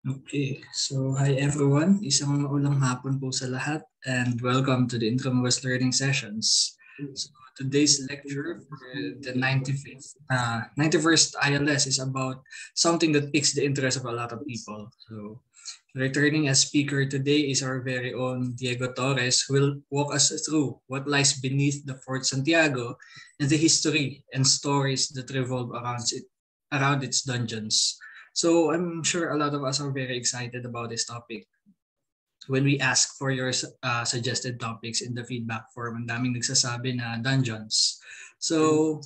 Okay, so hi everyone. Isang maulang hapon po sa lahat and welcome to the Intramuros Learning Sessions. So today's lecture for the 91st ILS is about something that piques the interest of a lot of people. So returning as speaker today is our very own Diego Torres, who will walk us through what lies beneath the Fort Santiago and the history and stories that revolve around its dungeons. So I'm sure a lot of us are very excited about this topic. When we ask for your suggested topics in the feedback form, ang daming nagsasabi na dungeons. So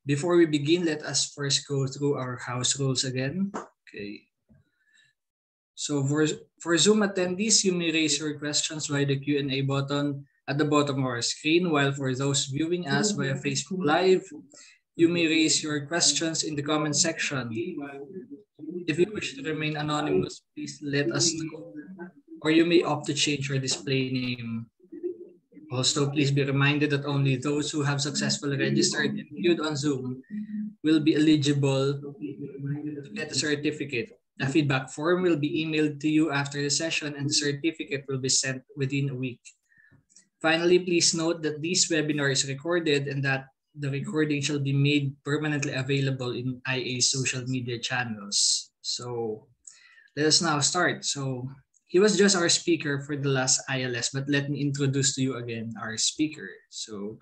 before we begin, let us first go through our house rules again. Okay. So for Zoom attendees, you may raise your questions via the Q&A button at the bottom of our screen, while for those viewing us via Facebook Live, you may raise your questions in the comment section. If you wish to remain anonymous, please let us know, or you may opt to change your display name. Also, please be reminded that only those who have successfully registered and viewed on Zoom will be eligible to get a certificate. A feedback form will be emailed to you after the session, and the certificate will be sent within a week. Finally, please note that this webinar is recorded and that the recording shall be made permanently available in IA's social media channels. So let us now start. So he was just our speaker for the last ILS, but let me introduce to you again our speaker. So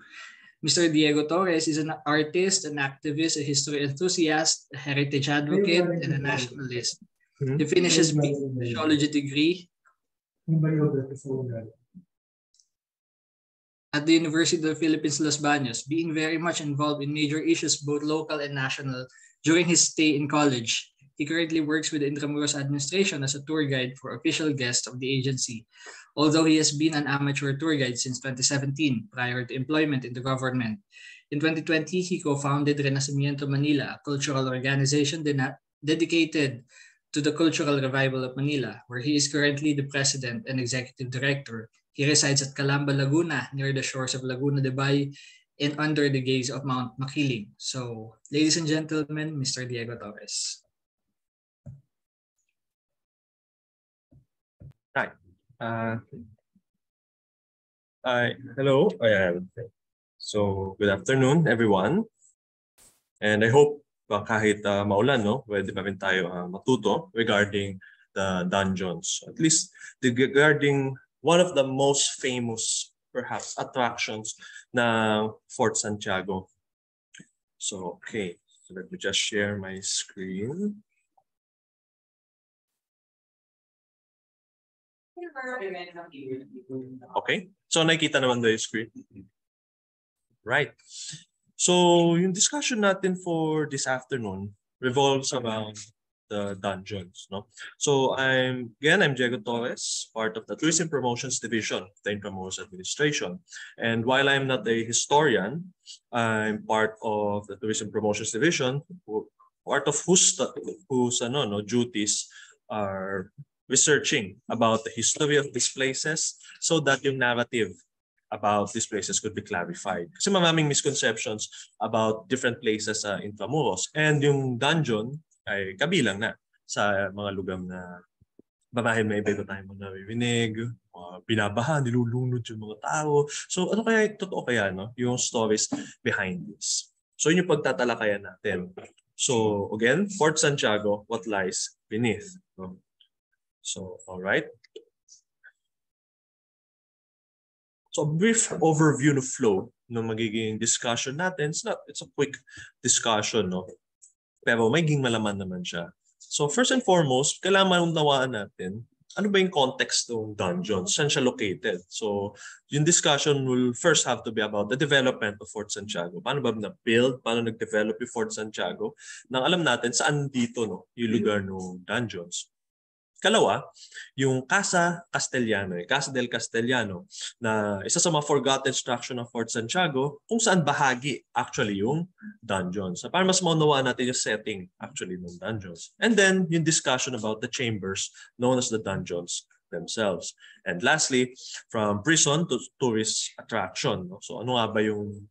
Mr. Diego Torres is an artist, an activist, a history enthusiast, a heritage advocate, and a nationalist. He finished his sociology degree at the University of the Philippines, Los Baños, being very much involved in major issues, both local and national, during his stay in college. He currently works with the Intramuros administration as a tour guide for official guests of the agency, although he has been an amateur tour guide since 2017, prior to employment in the government. In 2020, he co-founded Renacimiento Manila, a cultural organization dedicated to the cultural revival of Manila, where he is currently the president and executive director. He resides at Calamba, Laguna, near the shores of Laguna de Bay and under the gaze of Mount Makiling. So, ladies and gentlemen, Mr. Diego Torres. Hi. Hello. So, good afternoon, everyone. And I hope kahit maulan, no, pwede pa rin tayo matuto regarding the dungeons. At least regarding one of the most famous, perhaps, attractions na Fort Santiago. So, okay. So let me just share my screen. Okay. So, nakikita naman ba yung screen? Right. So, yung discussion natin for this afternoon revolves around the dungeons. No? So I'm Diego Torres, part of the Tourism Promotions Division of the Intramuros Administration. And while I'm not a historian, I'm part of the Tourism Promotions Division, part of whose duties are researching about the history of these places so that yung narrative about these places could be clarified. Kasi maraming misconceptions about different places sa Intramuros. And yung dungeon ay kabilang na sa mga lugar na babahin may iba tayong mga naririnig, binabaha, nilulunod yung mga tao. So ano kaya, totoo kaya no? Yung stories behind this. So yun yung pagtatalakayan natin. So again, Fort Santiago, what lies beneath. No? So, all right. So a brief overview of flow ng magiging discussion natin. It's a quick discussion, no? Pero magiging malaman naman siya. So first and foremost, kailangan unawaan natin ano ba yung context ng dungeon? Saan siya located? So yung discussion will first have to be about the development of Fort Santiago. Paano ba na-build? Paano nag-develop yung Fort Santiago? Nang alam natin saan dito no, yung lugar ng dungeons. Kalawa, yung Casa Castellano, Casa del Castellano, na isa sa mga forgotten structure ng Fort Santiago, kung saan bahagi actually yung dungeons. So, para mas maunawaan natin yung setting actually ng dungeons. And then, yung discussion about the chambers known as the dungeons themselves. And lastly, from prison to tourist attraction. No? So, ano nga ba yung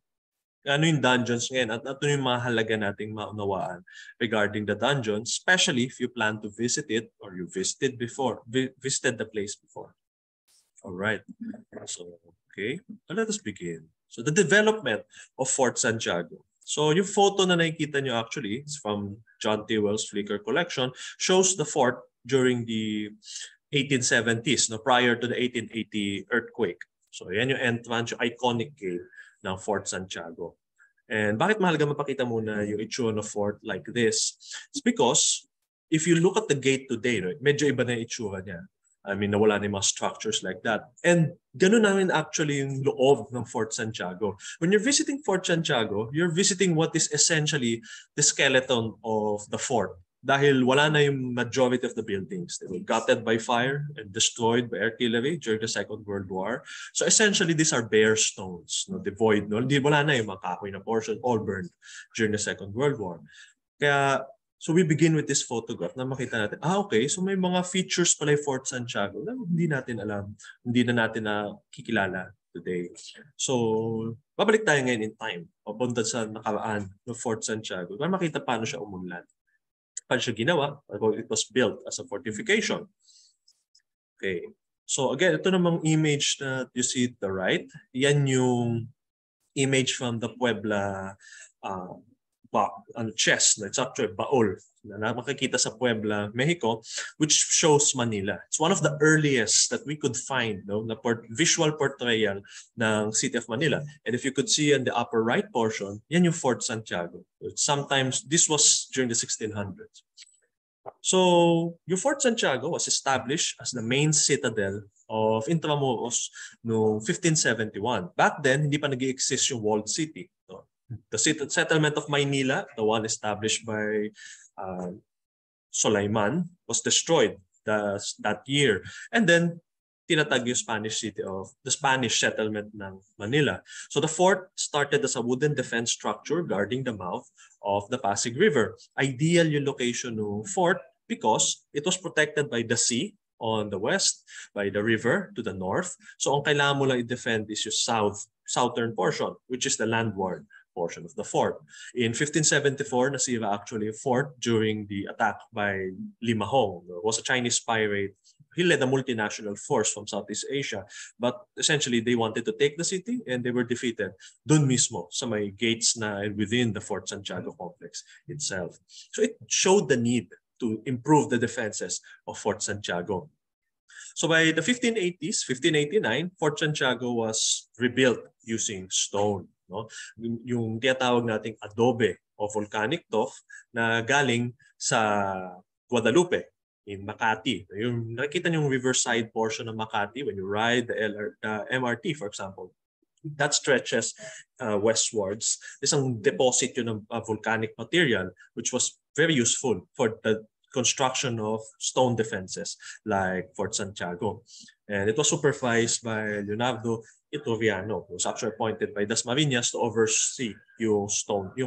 dungeons ngayon at ano yung mahalaga nating maunawaan regarding the dungeons, especially if you plan to visit it or you visited the place before. All right. So, okay. Let us begin. So, the development of Fort Santiago. So, yung photo na nakikita nyo actually is from John T. Wells Flickr collection, shows the fort during the 1870s, no, prior to the 1880 earthquake. So, yan yung entrance, yung iconic gate ng Fort Santiago. And bakit mahalaga mapakita muna yung itsura ng fort like this? It's because if you look at the gate today, no, medyo iba na yung itsura niya. I mean, nawala na yung mga structures like that. And ganun namin actually yung loob ng Fort Santiago. When you're visiting Fort Santiago, you're visiting what is essentially the skeleton of the fort. Dahil wala na yung majority of the buildings. They were gutted by fire and destroyed by artillery during the Second World War. So essentially, these are bare stones, no, devoid. No? Wala na yung mga kahoy na portion, all burned during the Second World War. Kaya, so we begin with this photograph na makita natin, okay, so may mga features pala yung Fort Santiago na hindi natin alam, hindi na natin nakikilala today. So, babalik tayo ngayon in time, papunta sa nakaraan ng Fort Santiago para makita paano siya umunlad. Paano siya ginawa? It was built as a fortification. Okay. So again, ito namang image na you see at the right. Yan yung image from the Puebla chest. It's actually baul na makikita sa Puebla, Mexico, which shows Manila. It's one of the earliest that we could find, no, na visual portrayal ng city of Manila. And if you could see in the upper right portion, yan yung Fort Santiago. Sometimes this was during the 1600s. So, yung Fort Santiago was established as the main citadel of Intramuros noong 1571. Back then, hindi pa nag-exist yung walled city. No? The settlement of Maynila, the one established by Sulaiman, was destroyed that year. And then, tinatag yung Spanish settlement ng Manila. So the fort started as a wooden defense structure guarding the mouth of the Pasig River. Ideal yung location ng fort because it was protected by the sea on the west, by the river to the north. So ang kailangan mo lang i-defend is yung southern portion, which is the landward portion of the fort. In 1574, nasira actually a fort during the attack by Limahong. It was a Chinese pirate. He led a multinational force from Southeast Asia, but essentially they wanted to take the city and they were defeated dun mismo sa may gates na within the Fort Santiago complex itself. So it showed the need to improve the defenses of Fort Santiago. So by the 1580s, 1589, Fort Santiago was rebuilt using stone. No? Yung tinatawag nating adobe o volcanic tuff na galing sa Guadalupe in Makati. Yung nakikita niyo yung riverside portion ng Makati when you ride the MRT, for example. That stretches westwards. Isang deposit yun ng volcanic material which was very useful for the construction of stone defenses like Fort Santiago. And it was supervised by Leonardo Iturriano, who was actually appointed by Dasmariñas to oversee yung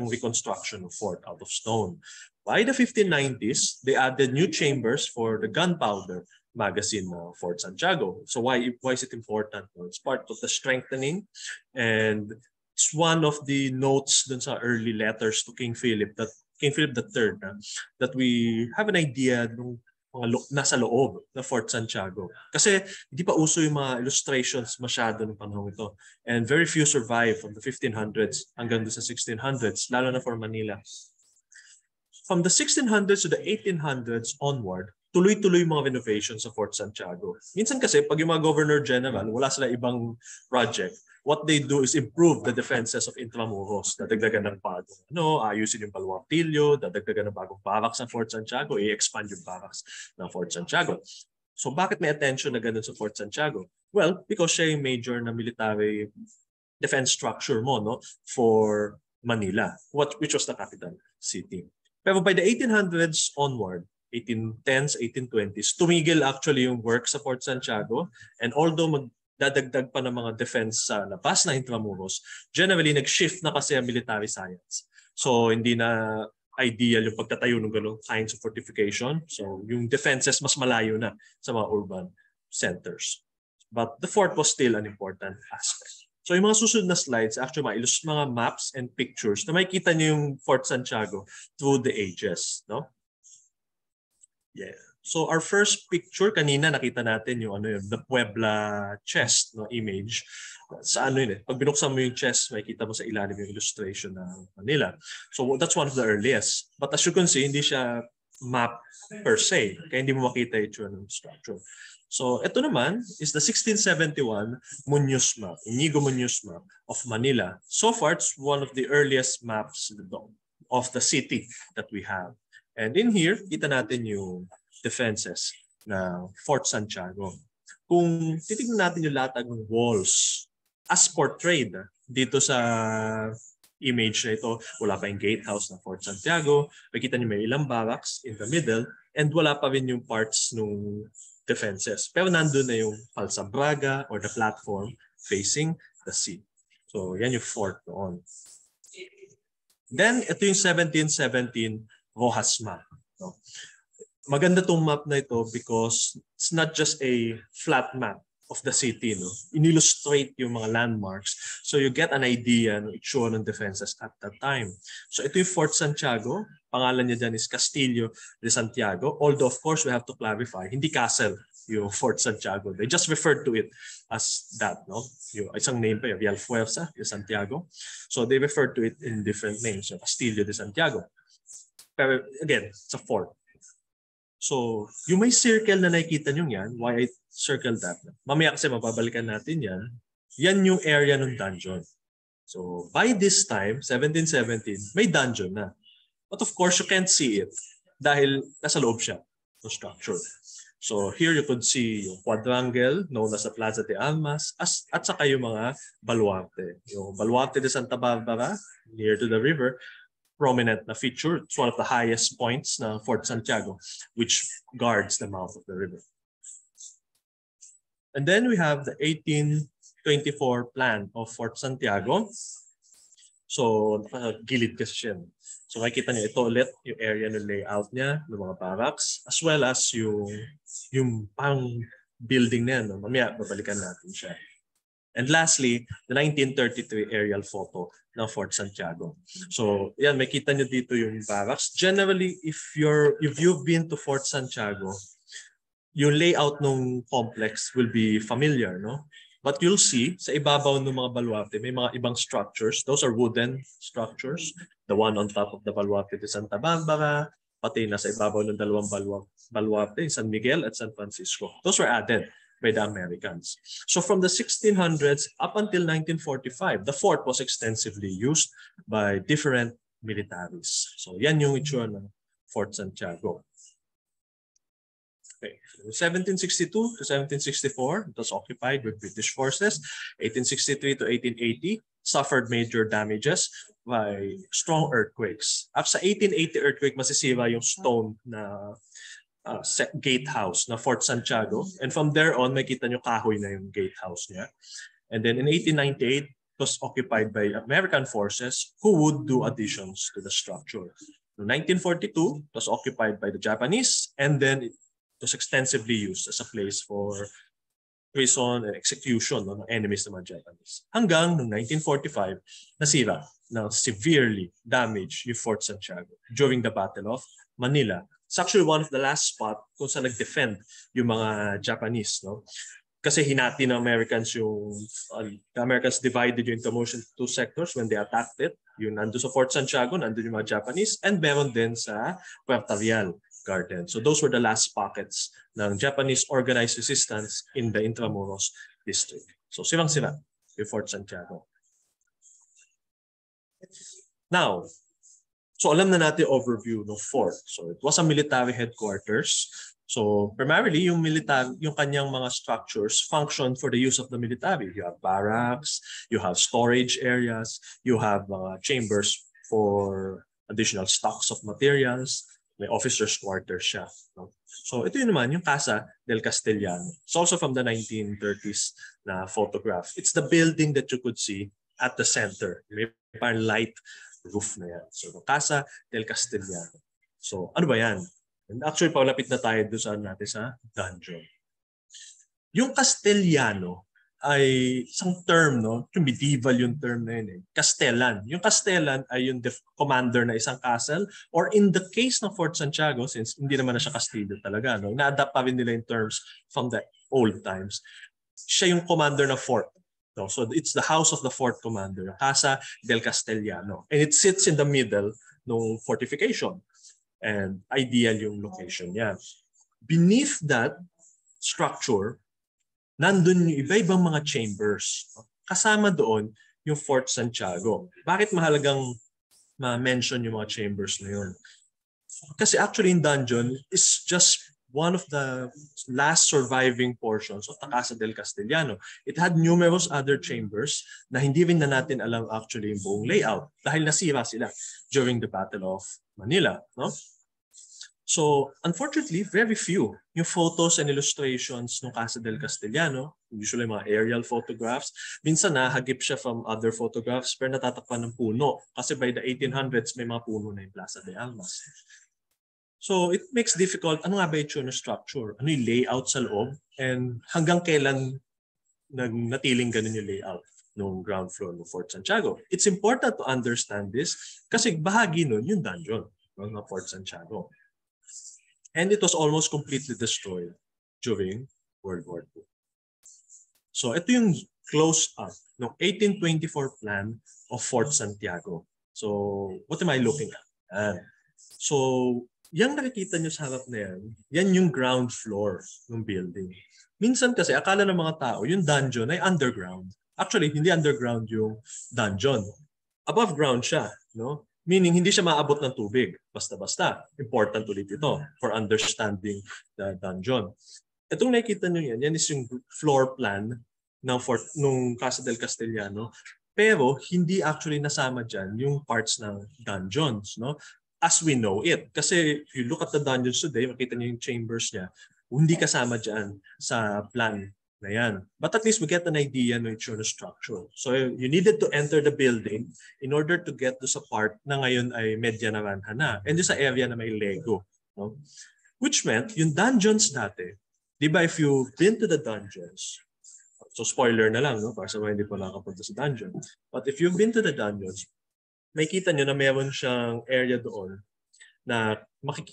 reconstruction of fort out of stone. By the 1590s, they added new chambers for the gunpowder magazine of Fort Santiago. So why is it important? Well, it's part of the strengthening, and it's one of the notes dun sa early letters to King Philip III that we have an idea nung mga nasa loob ng Fort Santiago. Kasi hindi pa uso yung mga illustrations masyado ng panahon ito. And very few survive from the 1500s hanggang sa 1600s, lalo na for Manila. From the 1600s to the 1800s onward, tuloy-tuloy yung mga renovations sa Fort Santiago. Minsan kasi, pag yung mga Governor General, wala sila ibang project, what they do is improve the defenses of Intramuros. Dadagdagan ng bagong ayusin yung Baluartillo, dadagdagan ng bagong barracks ng Fort Santiago, i-expand yung barracks ng Fort Santiago. So bakit may attention na ganun sa Fort Santiago? Well, because siya yung major na military defense structure mo, no, for Manila, which was the capital city. Pero by the 1800s onward, 1810s, 1820s, tumigil actually yung work sa Fort Santiago, and although magdadagdag pa ng mga defense sa labas na Intramuros, generally nag-shift na kasi ang military science. So hindi na ideal yung pagtatayo ng ganung kinds of fortification. So yung defenses mas malayo na sa mga urban centers. But the fort was still an important aspect. So yung mga susunod na slides, actually mga maps and pictures na makikita niyo yung Fort Santiago through the ages, no? Yeah. So our first picture kanina nakita natin yung the Puebla chest, no, image. Sa pag binuksan mo yung chest, makikita mo sa ilalim yung illustration ng Manila. So that's one of the earliest. But as you can see, hindi siya map per se, kaya hindi mo makita yung structure. So ito naman is the 1671 Muñoz map, Inigo Muñoz map of Manila. So far, it's one of the earliest maps of the city that we have. And in here, kita natin yung defenses na Fort Santiago. Kung titignan natin yung latag ng walls as portrayed dito sa image na ito, wala pa yung gatehouse ng Fort Santiago. Makita niyo may ilang barracks in the middle, and wala pa rin yung parts ng defenses. Pero nandun na yung Falsa Braga or the platform facing the sea. So yan yung fort noon. Then ito yung 1717 Rojas map. No? Maganda tong map na ito because it's not just a flat map of the city. No? In-illustrate yung mga landmarks. So you get an idea ng itsura ng defenses at that time. So ito yung Fort Santiago. Pangalan niya dyan is Castillo de Santiago. Although of course we have to clarify, hindi castle yung Fort Santiago. They just referred to it as that. No? Yung isang name pa yun, Villafuerza de Santiago. So they referred to it in different names. So Castillo de Santiago. Pero again, it's a fort. So, yung may circle na nakikita nyo yan, why I circled that? Mamaya kasi mababalikan natin yan. Yan yung area ng dungeon. So, by this time, 1717, may dungeon na. But of course, you can't see it dahil nasa loob siya, the structure. So, here you could see yung quadrangle known as the Plaza de Armas at saka yung mga baluarte. Yung Baluarte de Santa Barbara, near to the river, prominent na feature. It's one of the highest points na Fort Santiago, which guards the mouth of the river. And then we have the 1824 plan of Fort Santiago. So, gilid kasi siya. So, makikita niyo ito ulit, yung area ng layout niya, ng mga barracks, as well as yung pang building na yan. No? Mamaya, babalikan natin siya. And lastly, the 1933 aerial photo ng Fort Santiago. So, yan, makita nyo dito yung barracks. Generally, if you've been to Fort Santiago, yung layout ng complex will be familiar, no? But you'll see, sa ibabaw ng mga baluarte, may mga ibang structures. Those are wooden structures. The one on top of the Baluarte de Santa Barbara, pati na sa ibabaw ng dalawang baluarte, San Miguel at San Francisco. Those were added by the Americans. So from the 1600s up until 1945, the fort was extensively used by different militaries. So yan yung itsura ng Fort Santiago. Okay. 1762 to 1764, it was occupied with British forces. 1863 to 1880, suffered major damages by strong earthquakes. After sa 1880 earthquake, masisira yung stone na gatehouse na Fort Santiago. And from there on, makita nyo kahoy na yung gatehouse niya. And then in 1898, it was occupied by American forces who would do additions to the structure. In 1942, it was occupied by the Japanese, and then it was extensively used as a place for prison and execution ng enemies ng mga Japanese. Hanggang noong 1945, nasira, na severely damaged yung Fort Santiago during the Battle of Manila. It's actually one of the last spot kung saan nag-defend yung mga Japanese. No? Kasi hinati ng Americans yung, the Americans divided yung into two sectors when they attacked it. Yung nandun sa Fort Santiago, nandun yung mga Japanese, and meron din sa Puerto Real Garden. So those were the last pockets ng Japanese organized resistance in the Intramuros district. So sirang-sira yung Fort Santiago. Now, so alam na natin overview ng fort. So it was a military headquarters. So primarily yung kanyang mga structures function for the use of the military. You have barracks, you have storage areas, you have chambers for additional stocks of materials. May officers' quarters siya. No? So ito yun naman, yung Casa del Castellano. It's also from the 1930s na photograph. It's the building that you could see at the center. May parang light roof na yan. So Casa del Castellano. So ano ba yan? And actually, palapit na tayo doon natin sa dungeon. Yung Castellano ay isang term, no? Yung medieval yung term na yun eh. Castellan. Yung Castellan ay yung commander na isang castle, or in the case ng Fort Santiago, since hindi naman na siya Castillo talaga, no? Na-adapt pa rin nila yung terms from the old times. Siya yung commander na fort. No? So it's the house of the fort commander, Casa del Castellano. And it sits in the middle ng fortification. And ideal yung location niya. Beneath that structure, nandun yung iba-ibang mga chambers. Kasama doon yung Fort Santiago. Bakit mahalagang ma-mention yung mga chambers na yun? Kasi actually in dungeon is just one of the last surviving portions of the Casa del Castellano. It had numerous other chambers na hindi rin na natin alam actually yung buong layout dahil nasira sila during the Battle of Manila. No? So, unfortunately, very few yung photos and illustrations ng Casa del Castellano, usually mga aerial photographs. Minsan nahagip siya from other photographs pero natatakpan ng puno. Kasi by the 1800s, may mga puno na yung Plaza de Armas. So, it makes difficult, ano nga ba yung structure? Ano yung layout sa loob? And hanggang kailan natiling ganun yung layout ng ground floor ng Fort Santiago? It's important to understand this kasi bahagi nun yung dungeon ng Fort Santiago. And it was almost completely destroyed during World War II. So ito yung close-up ng 1824 plan of Fort Santiago. So what am I looking at? So yung nakikita nyo sa harap na yan yung ground floor ng building. Minsan kasi akala ng mga tao yung dungeon ay underground. Actually, hindi underground yung dungeon. Above ground siya. No? Meaning, hindi siya maabot ng tubig. Basta-basta. Important ulit ito for understanding the dungeon. Itong nakikita nyo yan is yung floor plan ng Casa del Castellano. Pero, hindi actually nasama dyan yung parts ng dungeons. No? As we know it. Kasi, if you look at the dungeons today, makita nyo yung chambers niya, hindi kasama dyan sa plan na yan. But at least we get an idea ng itsura structure. So you needed to enter the building in order to get to sa part na ngayon ay medya naranja na. And sa area na may Lego. No? Which meant, yung dungeons dati, di ba if you've been to the dungeons, so spoiler na lang, no? Para sa mga hindi pa nakapunta sa dungeon. But if you've been to the dungeons, makita nyo na meron siyang area doon na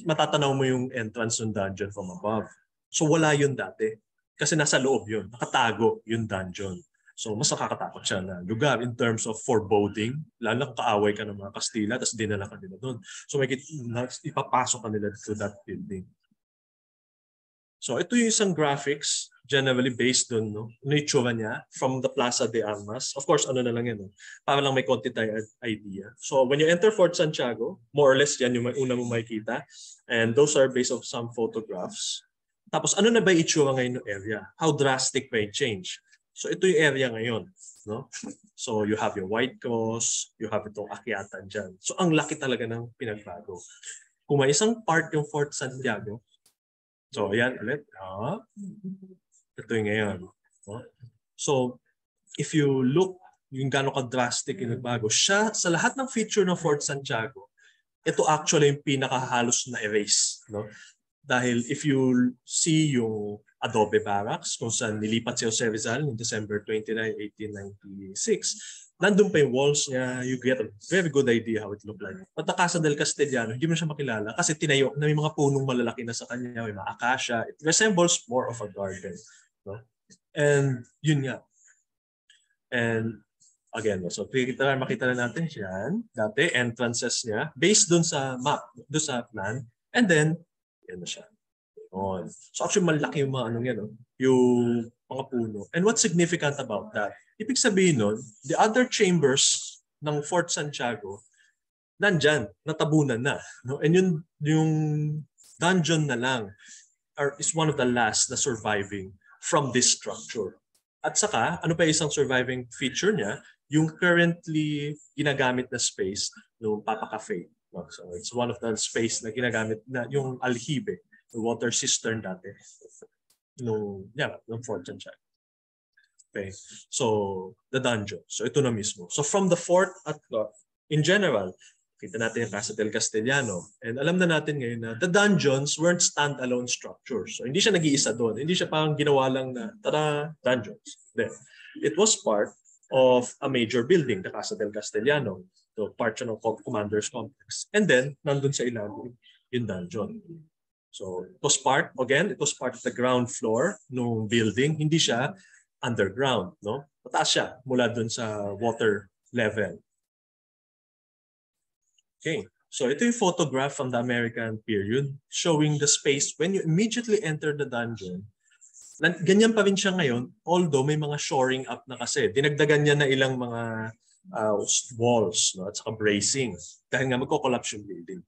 matatanaw mo yung entrance ng dungeon from above. So wala yun dati. Kasi nasa loob yun. Nakatago yung dungeon. So mas nakakatakot siya na lugar in terms of foreboding. Lalo kung kaaway ka ng mga Kastila tapos dinala ka nila doon. So may ipapasok ka nila to that building. So ito yung isang graphics generally based doon. No? Ano yung itsura niya from the Plaza de Armas. Of course, ano na lang yan. No? Para lang may konti tayo idea. So when you enter Fort Santiago, more or less yan yung una mong makikita. And those are based on some photographs. Tapos ano na ba yung itsura ngayon ng area? How drastic may change? So ito yung area ngayon. No? So you have your White Cross, you have itong akyatan dyan. So ang laki talaga ng pinagbago. Kung may isang part yung Fort Santiago, So, ayan ulit. Ito yung ngayon. So, if you look yung gano'ng ka-drastic yung nagbago, siya sa lahat ng feature ng Fort Santiago, ito actually yung pinakahalos na erase. No? Dahil if you see yung Adobe Barracks, kung saan nilipat si Jose Rizal in December 29, 1896, nandun pa yung walls niya, you get a very good idea how it looked like. At the Casa del Castellano, hindi mo siya makilala kasi tinayo na may mga punong malalaki na sa kanya, may mga acacia. It resembles more of a garden. No? And yun nga. And again, so makita na natin yan. Dati, entrances niya, based dun sa map, dun sa plan. And then, yan na siya. Yun. So actually, malaki yung mga ano yan, no? Yung mga puno. And what's significant about that? Ibig sabihin nun, the other chambers ng Fort Santiago, nandyan, natabunan na. No? And yung dungeon na lang is one of the last na surviving from this structure. At saka, ano pa isang surviving feature niya? Yung currently ginagamit na space ng Papa Cafe. No? So it's one of the space na ginagamit na yung alhibe, the water cistern dati. Ng Fort Santiago. Okay. So, the dungeon. So, ito na mismo. So, from the fort at in general, kita natin yung Casa del Castellano. And alam na natin ngayon na the dungeons weren't stand-alone structures. So, hindi siya nag-iisa doon. Hindi siya parang ginawa lang na, tara, dungeons. Then, it was part of a major building, the Casa del Castellano. So, part siya ng Commander's Complex. And then, nandun sa ilalim yung dungeon. So, it was part of the ground floor ng building. Hindi siya underground, no? Mataas siya mula dun sa water level. Okay, so ito yung photograph from the American period showing the space when you immediately enter the dungeon. Ganyan pa rin siya ngayon, although may mga shoring up na kasi. Dinagdagan niya na ilang mga walls, no? At saka bracing. Dahil nga magko-collapse yung building.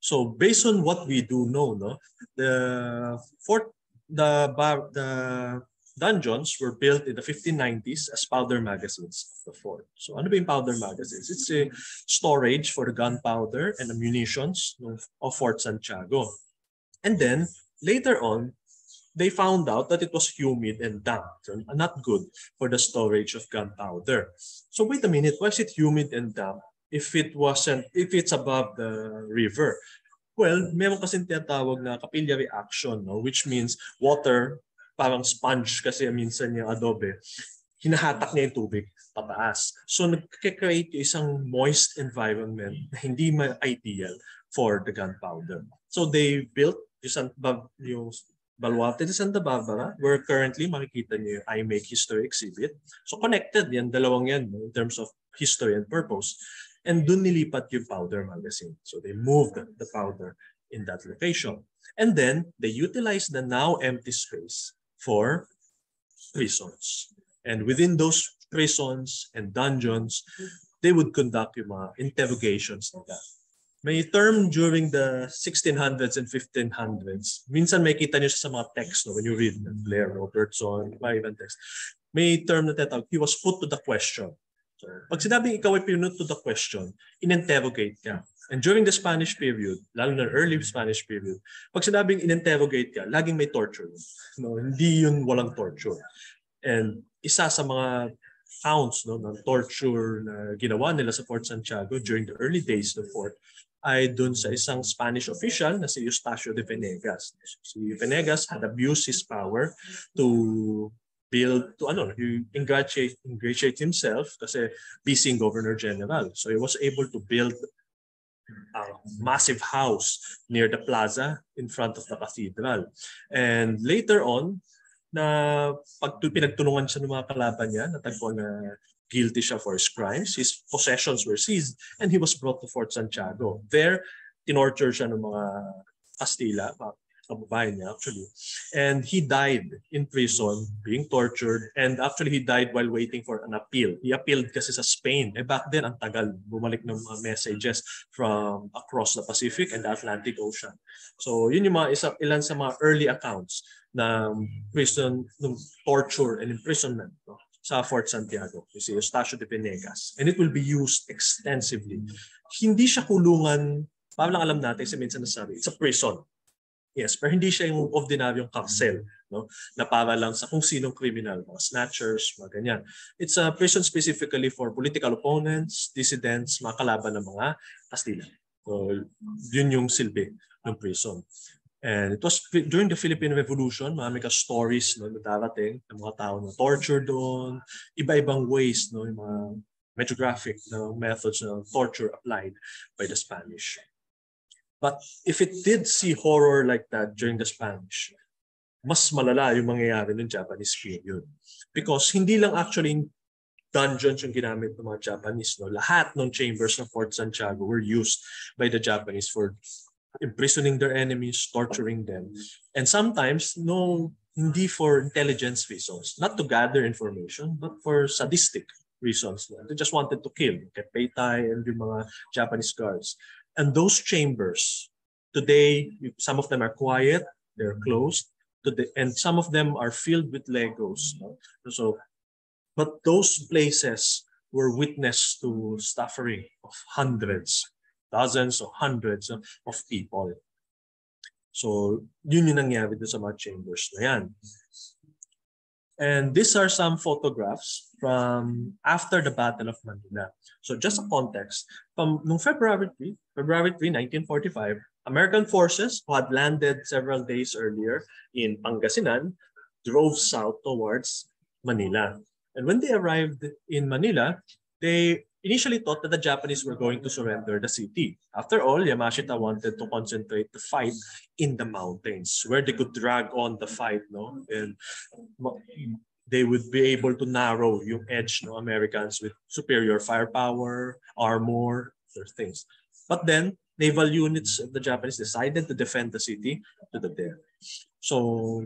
So based on what we do know, no, the dungeons were built in the 1590s as powder magazines of the fort. So ano ba yung powder magazines? It's a storage for the gunpowder and ammunitions of Fort Santiago. And then later on, they found out that it was humid and damp, so not good for the storage of gunpowder. So wait a minute, why is it humid and damp if it's above the river? Well, meron kasing tinatawag na capillary action, no? Which means water, parang sponge kasi minsan yung adobe, hinahatak niya yung tubig pataas. So nagkikreate yung isang moist environment na hindi ma-ideal for the gunpowder. So they built yung Baluarte de Santa Barbara, where currently makikita niyo yung I Make History exhibit. So connected yan, dalawang yan, no, in terms of history and purpose. And dun nilipat yung powder magazine. So they moved the powder in that location. And then they utilized the now empty space for prisons. And within those prisons and dungeons, they would conduct yung mga interrogations nila. May term during the 1600s and 1500s. Minsan may kita niyo sa mga text, no, when you read Blair Robertson, mga ibang text. May term na tinatawag, he was put to the question. So, pag sinabing ikaw ay pinut to the question, in-interrogate ka. And during the Spanish period, lalo na early Spanish period, pag sinabing in-interrogate ka, laging may torture. No, hindi yun walang torture. And isa sa mga counts, no, ng torture na ginawa nila sa Fort Santiago during the early days of the fort ay dun sa isang Spanish official na si Eustacio de Venegas. Si Venegas had abused his power to ingratiate himself kasi busy Governor General. So he was able to build a massive house near the plaza in front of the cathedral. And later on, na pag pinagtulungan siya ng mga kalaban niya, natagpuan na guilty siya for his crimes, his possessions were seized, and he was brought to Fort Santiago. There, tinorture siya ng mga Kastila, kababayan niya actually. And he died in prison, being tortured, and actually he died while waiting for an appeal. He appealed kasi sa Spain. Back then, ang tagal, bumalik ng mga messages from across the Pacific and the Atlantic Ocean. So yun yung ilan sa mga early accounts ng prison, ng torture and imprisonment, no, sa Fort Santiago. You see, Eustacio de Venegas. And it will be used extensively. Hindi siya kulungan, parang lang alam natin, minsan nasabi, it's a prison. Yes, pero hindi siya yung ordinaryong karcel, no? Na para lang sa kung sinong criminal, mga snatchers, mga ganyan. It's a prison specifically for political opponents, dissidents, mga kalaban ng mga Kastila. So, yun yung silbi ng prison. And it was during the Philippine Revolution, marami ka stories no, na darating ng mga tao na torture doon, iba-ibang ways, no, yung mga medyo graphic na methods ng torture applied by the Spanish. But if it did see horror like that during the Spanish, mas malala yung mangyayari ng Japanese period. Because hindi lang actually dungeons yung ginamit ng mga Japanese. No? Lahat ng chambers ng Fort Santiago were used by the Japanese for imprisoning their enemies, torturing them. And sometimes, no, hindi for intelligence reasons. Not to gather information, but for sadistic reasons. No? They just wanted to kill. Kepeitai and yung mga Japanese guards. And those chambers, today, some of them are quiet, they're closed, and some of them are filled with Legos. No? So, but those places were witness to suffering of hundreds, dozens or hundreds of people. So, yun yung nangyari dun sa mga chambers na yan. And these are some photographs from after the Battle of Manila. So just a context, from noong February 3, 1945, American forces who had landed several days earlier in Pangasinan drove south towards Manila. And when they arrived in Manila, they initially thought that the Japanese were going to surrender the city. After all, Yamashita wanted to concentrate the fight in the mountains where they could drag on the fight, no? And they would be able to narrow yung edge, no, Americans with superior firepower, armor, other things. But then, naval units of the Japanese decided to defend the city to the death. So,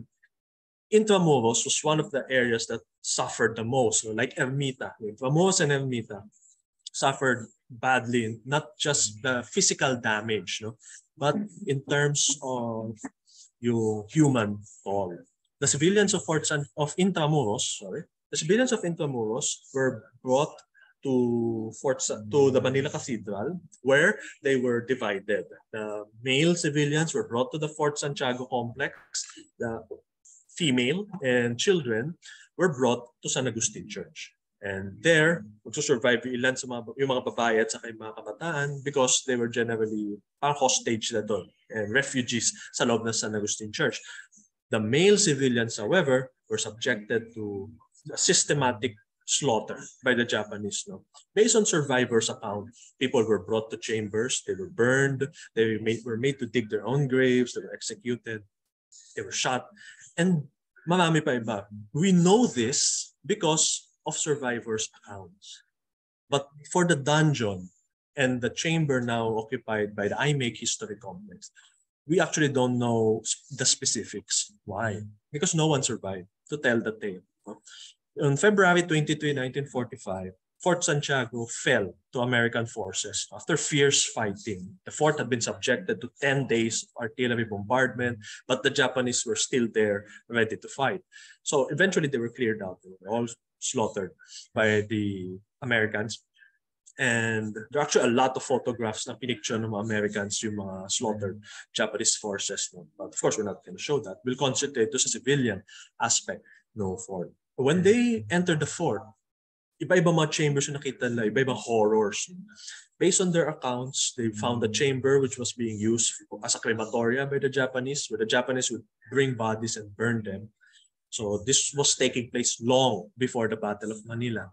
Intramuros was one of the areas that suffered the most, no? Like Ermita. Intramuros and Ermita suffered badly, not just the physical damage, no, but in terms of yung human toll. The civilians of Intramuros, the civilians of Intramuros were brought to the Manila Cathedral, where they were divided. The male civilians were brought to the Fort Santiago complex. The female and children were brought to San Agustin Church. And there, magsusurvive ilan sa yung mga babae at saka yung mga kabataan because they were generally hostage na doon and refugees sa loob ng San Agustin Church. The male civilians, however, were subjected to a systematic slaughter by the Japanese. No? Based on survivors' account, people were brought to chambers, they were burned, they were made to dig their own graves, they were executed, they were shot, and marami pa iba. We know this because of survivors' accounts. But for the dungeon and the chamber now occupied by the IMAG History Complex, we actually don't know the specifics. Why? Because no one survived to tell the tale. On February 23, 1945, Fort Santiago fell to American forces after fierce fighting. The fort had been subjected to 10 days of artillery bombardment, but the Japanese were still there, ready to fight. So eventually they were cleared out. They were all slaughtered by the Americans. And there are actually a lot of photographs na pinicture ng mga Americans yung mga slaughtered Japanese forces. But of course, we're not going to show that. We'll concentrate to sa civilian aspect ng fort. When they entered the fort, iba-iba mga chambers yung nakita nila, iba-ibang horrors. Based on their accounts, they found a chamber which was being used as a crematoria by the Japanese, where the Japanese would bring bodies and burn them. So this was taking place long before the Battle of Manila.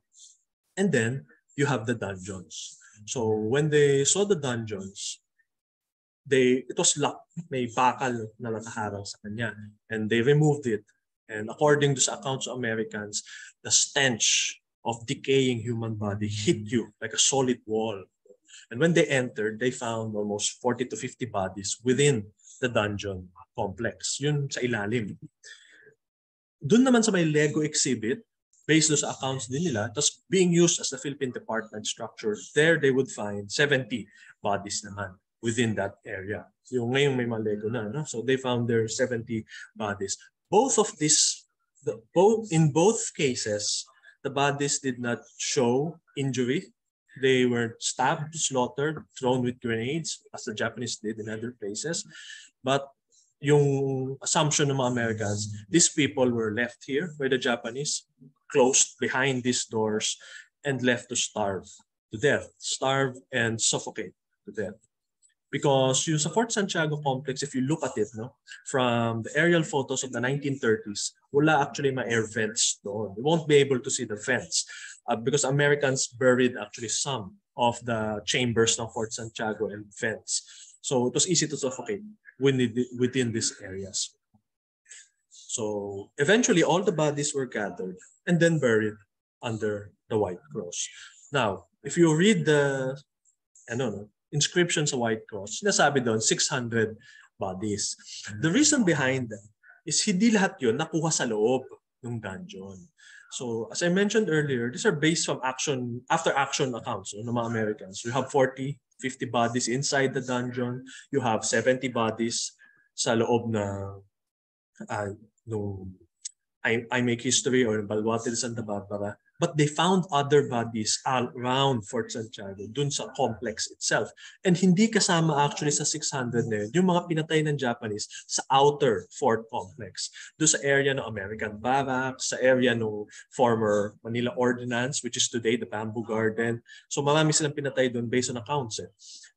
And then, you have the dungeons. So when they saw the dungeons, it was locked. May bakal na nakaharang sa kanya. And they removed it. And according to sa accounts of Americans, the stench of decaying human body hit you like a solid wall. And when they entered, they found almost 40 to 50 bodies within the dungeon complex. Yun sa ilalim. Doon naman sa may Lego exhibit, based on sa accounts din nila, tapos being used as the Philippine department structure, there they would find 70 bodies naman within that area. Yung ngayon may mga Lego na, no? So they found their 70 bodies. Both of these, in both cases, the bodies did not show injury. They were stabbed, slaughtered, thrown with grenades, as the Japanese did in other places. But yung assumption ng mga Americans, these people were left here by the Japanese, closed behind these doors, and left to starve to death, starve and suffocate to death. Because yung sa Fort Santiago complex, if you look at it, no, from the aerial photos of the 1930s, wala actually mga air vents doon. You won't be able to see the vents because Americans buried actually some of the chambers ng Fort Santiago and vents. So it was easy to suffocate within these areas. So eventually, all the bodies were gathered and then buried under the White Cross. Now, if you read the inscription sa White Cross, sinasabi doon 600 bodies. The reason behind that is hindi lahat yun nakuha sa loob ng dungeon. So as I mentioned earlier, these are based from after action accounts ng mga Americans. You have 40, 50 bodies inside the dungeon. You have 70 bodies sa loob na I Make History or Balwate de Santa Barbara. But they found other bodies around Fort Santiago, dun sa complex itself. And hindi kasama actually sa 600 na yun, yung mga pinatay ng Japanese sa outer fort complex. Doon sa area ng American Barracks, sa area ng former Manila Ordnance, which is today the Bamboo Garden. So marami silang pinatay doon based on accounts.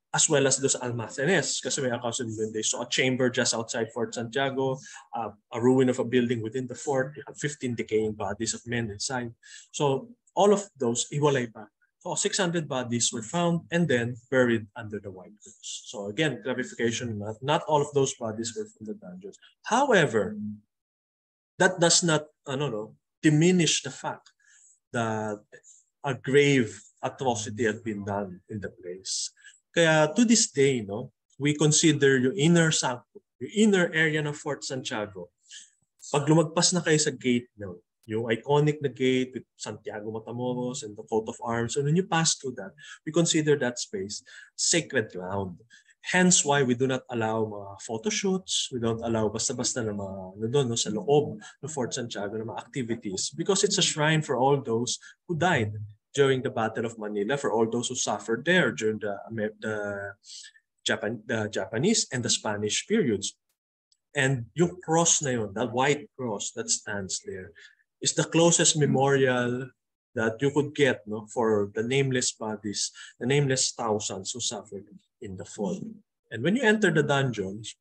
As well as doon sa Almacenes, kasi may accounts in doon. They saw a chamber just outside Fort Santiago, a ruin of a building within the fort, 15 decaying bodies of men inside. So all of those, iwalay pa. So 600 bodies were found and then buried under the White Cross. So again, clarification, not all of those bodies were from the dungeons. However, that does not diminish the fact that a grave atrocity had been done in the place. Kaya to this day, we consider yung inner sanctum, yung inner area ng Fort Santiago. Pag lumagpas na kayo sa gate, yung iconic na gate with Santiago Matamoros and the coat of arms, and when you pass through that, we consider that space sacred ground. Hence why we do not allow mga photo shoots, we don't allow basta-basta na mga sa loob ng Fort Santiago na mga activities because it's a shrine for all those who died during the Battle of Manila, for all those who suffered there during the Japanese and the Spanish periods. And yung cross na yun, that white cross that stands there, is the closest memorial that you could get for the nameless bodies, the nameless thousands who suffered in the fort. And when you enter the dungeons,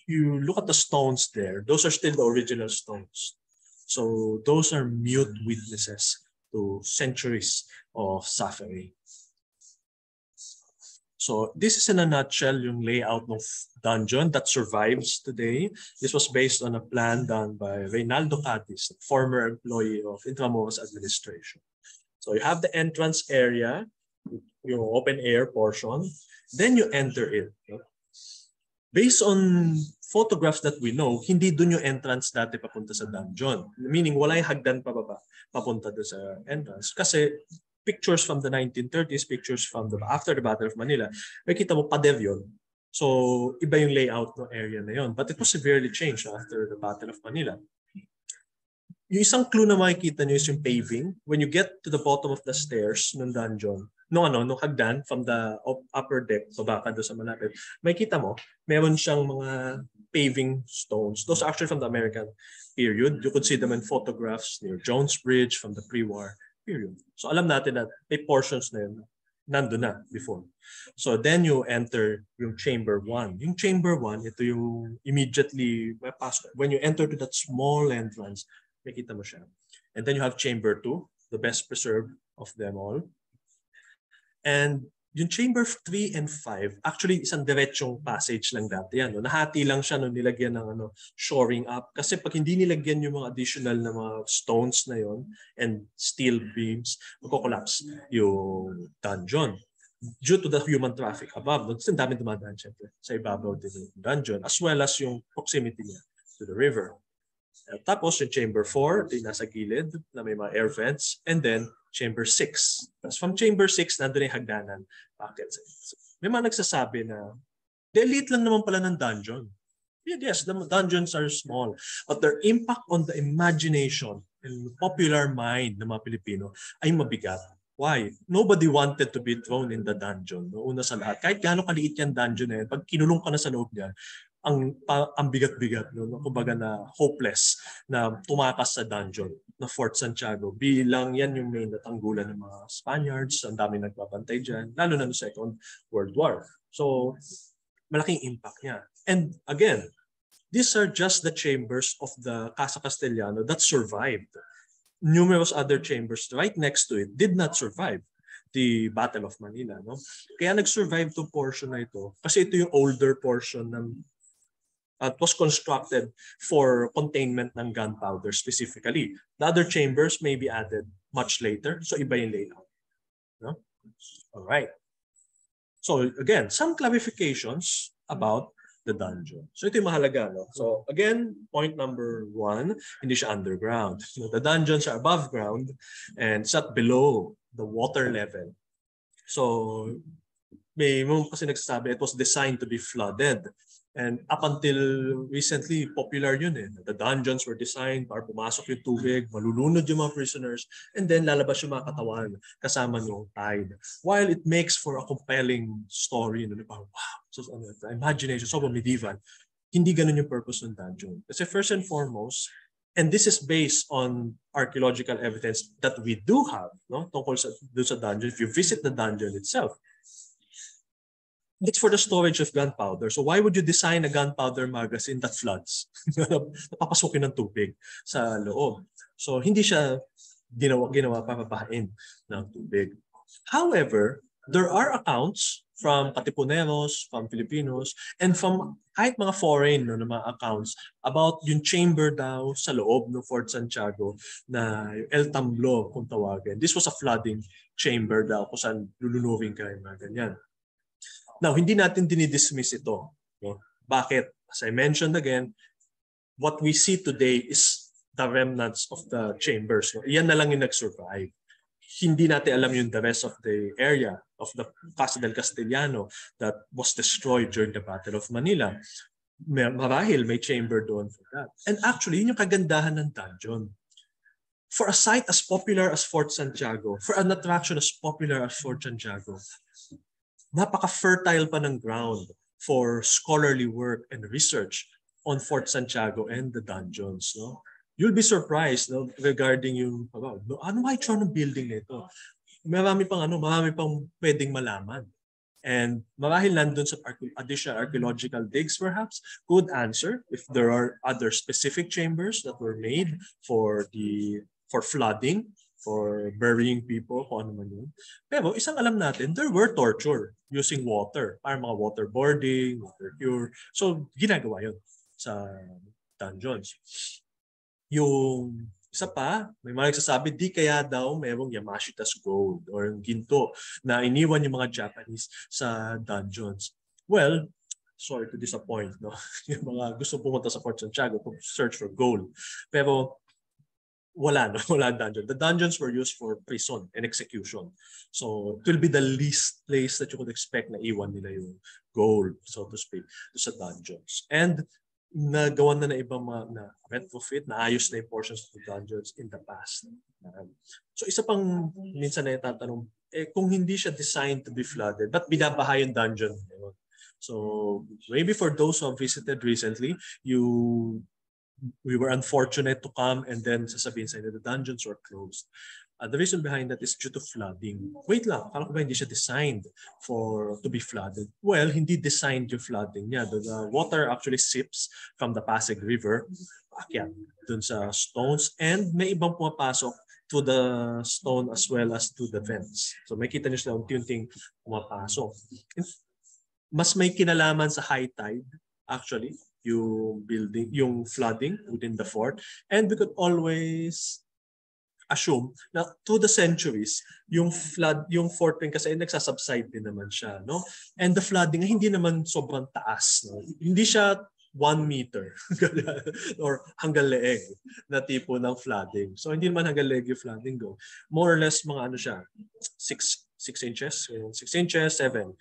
you look at the stones there, those are still the original stones. So those are mute witnesses to centuries of suffering. So this is in a nutshell yung layout ng dungeon that survives today. This was based on a plan done by Reynaldo Catis, a former employee of Intramuros administration. So you have the entrance area, yung open air portion, then you enter it. Based on photographs that we know, hindi dun yung entrance dati papunta sa dungeon. Meaning, wala yung hagdan pababa papunta doon sa entrance. Kasi pictures from the 1930s, pictures from after the Battle of Manila, makita mo pader yun. So, iba yung layout ng area na yun. But it was severely changed after the Battle of Manila. Yung isang clue na makikita nyo is yung paving. When you get to the bottom of the stairs ng dungeon, nung hagdan from the upper deck, so baka doon sa malapit, makikita mo, meron siyang mga paving stones. Those are actually from the American period. You could see them in photographs near Jones Bridge from the pre-war period. So alam natin na may portions na yun, nandun na before. So then you enter yung Chamber 1. Yung Chamber 1, ito yung immediately, when you enter to that small entrance, makita mo siya. And then you have Chamber 2, the best preserved of them all. And yung Chamber 3 and 5, actually isang diretsong passage lang dati yan. Nahati lang siya nung nilagyan ng shoring up. Kasi pag hindi nilagyan yung mga additional na mga stones na yon and steel beams, magko-collapse yung dungeon. Due to the human traffic above, ang dami dumadaan syempre sa ibabaw din yung dungeon, as well as yung proximity niya to the river. Tapos yung Chamber 4, yung nasa gilid na may mga air vents, and then Chamber 6. Tapos from Chamber 6, nandun yung hagdanan. Bakit? May mga nagsasabi na, delete lang naman pala ng dungeon. Yes, the dungeons are small, but their impact on the imagination and popular mind ng mga Pilipino ay mabigat. Why? Nobody wanted to be thrown in the dungeon. Una sa lahat. Kahit gaano kaliit yan dungeon na yan, pag kinulong ka na sa loob niyan, ang bigat-bigat, no? Kumbaga na hopeless na tumakas sa dungeon na Fort Santiago. Bilang yan yung main natanggulan ng mga Spaniards, ang dami nagbabantay dyan, lalo na no Second World War. So, malaking impact niya. And again, these are just the chambers of the Casa Castellano that survived. Numerous other chambers right next to it did not survive the Battle of Manila. No? Kaya nag-survive to portion na ito kasi ito yung older portion ng it was constructed for containment ng gunpowder specifically. The other chambers may be added much later. So iba yung layout. No? All right. So again, some clarifications about the dungeon. So ito yung mahalaga. No? So again, point number 1, hindi siya underground. So the dungeons are above ground and set below the water level. So may mga kasi nagsasabi it was designed to be flooded. And up until recently, popular yun eh. The dungeons were designed para pumasok yung tubig, malulunod yung mga prisoners, and then lalabas yung mga katawan kasama yung tide. While it makes for a compelling story, parang wow, so, the imagination, so medieval, hindi ganun yung purpose ng dungeon. Kasi first and foremost, and this is based on archaeological evidence that we do have, no, tungkol sa dungeon. If you visit the dungeon itself, it's for the storage of gunpowder. So why would you design a gunpowder magazine that floods? Napapasukin ng tubig sa loob. So hindi siya ginawa para papahain ng tubig. However, there are accounts from Katipuneros, from Filipinos, and from kahit mga foreign na mga accounts about yung chamber daw sa loob ng Fort Santiago na yung El Tamblo kung tawagin. This was a flooding chamber daw kung saan lulunowin ka yung mga ganyan. Now, hindi natin dinidismiss ito. No? Bakit? As I mentioned again, what we see today is the remnants of the chambers. No? Iyan na lang yung nag-survive. Hindi natin alam yung the rest of the area of the Casa del Castellano that was destroyed during the Battle of Manila. Marahil may chamber doon for that. And actually, yun yung kagandahan ng dungeon. For a site as popular as Fort Santiago, for an attraction as popular as Fort Santiago, napaka-fertile pa ng ground for scholarly work and research on Fort Santiago and the dungeons. No? You'll be surprised no, regarding yung, ano nga itsura ng building nito? Marami pang pwedeng malaman. And marahil nandun sa additional archaeological digs perhaps could answer if there are other specific chambers that were made for flooding, for burying people, kung ano man yun. Pero isang alam natin, there were torture using water, para mga waterboarding, water cure. So, ginagawa yun sa dungeons. Yung isa pa, may mga nagsasabi, di kaya daw mayroong Yamashita's gold or ginto na iniwan yung mga Japanese sa dungeons. Well, sorry to disappoint, no? Yung mga gusto pumunta sa Fort Santiago to search for gold. Pero wala dungeon. The dungeons were used for prison and execution. So it will be the least place that you could expect na iwan nila yung gold, so to speak, sa dungeons. And nagawan na ibang mga na retrofit, naayos na yung portions of the dungeons in the past. So isa pang minsan na itatanong, kung hindi siya designed to be flooded, ba't binabaha yung dungeon? So maybe for those who have visited recently, we were unfortunate to come and then sasabihin sa inyo the dungeons were closed. The reason behind that is due to flooding. Wait lang, akala ko ba hindi siya designed to be flooded? Well, hindi designed yung flooding niya. The water actually sips from the Pasig River, akyat dun sa stones, and may ibang pumapasok to the stone as well as to the vents. So may kita niyo sila unti-unting pumapasok. Mas may kinalaman sa high tide, actually, yung building, yung flooding within the fort. And we could always assume na through the centuries, yung fort rin kasi nagsasubside din naman siya. No? And the flooding, hindi naman sobrang taas. No? Hindi siya 1 meter or hanggang leeg na tipo ng flooding. So hindi naman hanggang leeg yung flooding go. More or less mga ano siya, 6 inches, 6 inches, 7.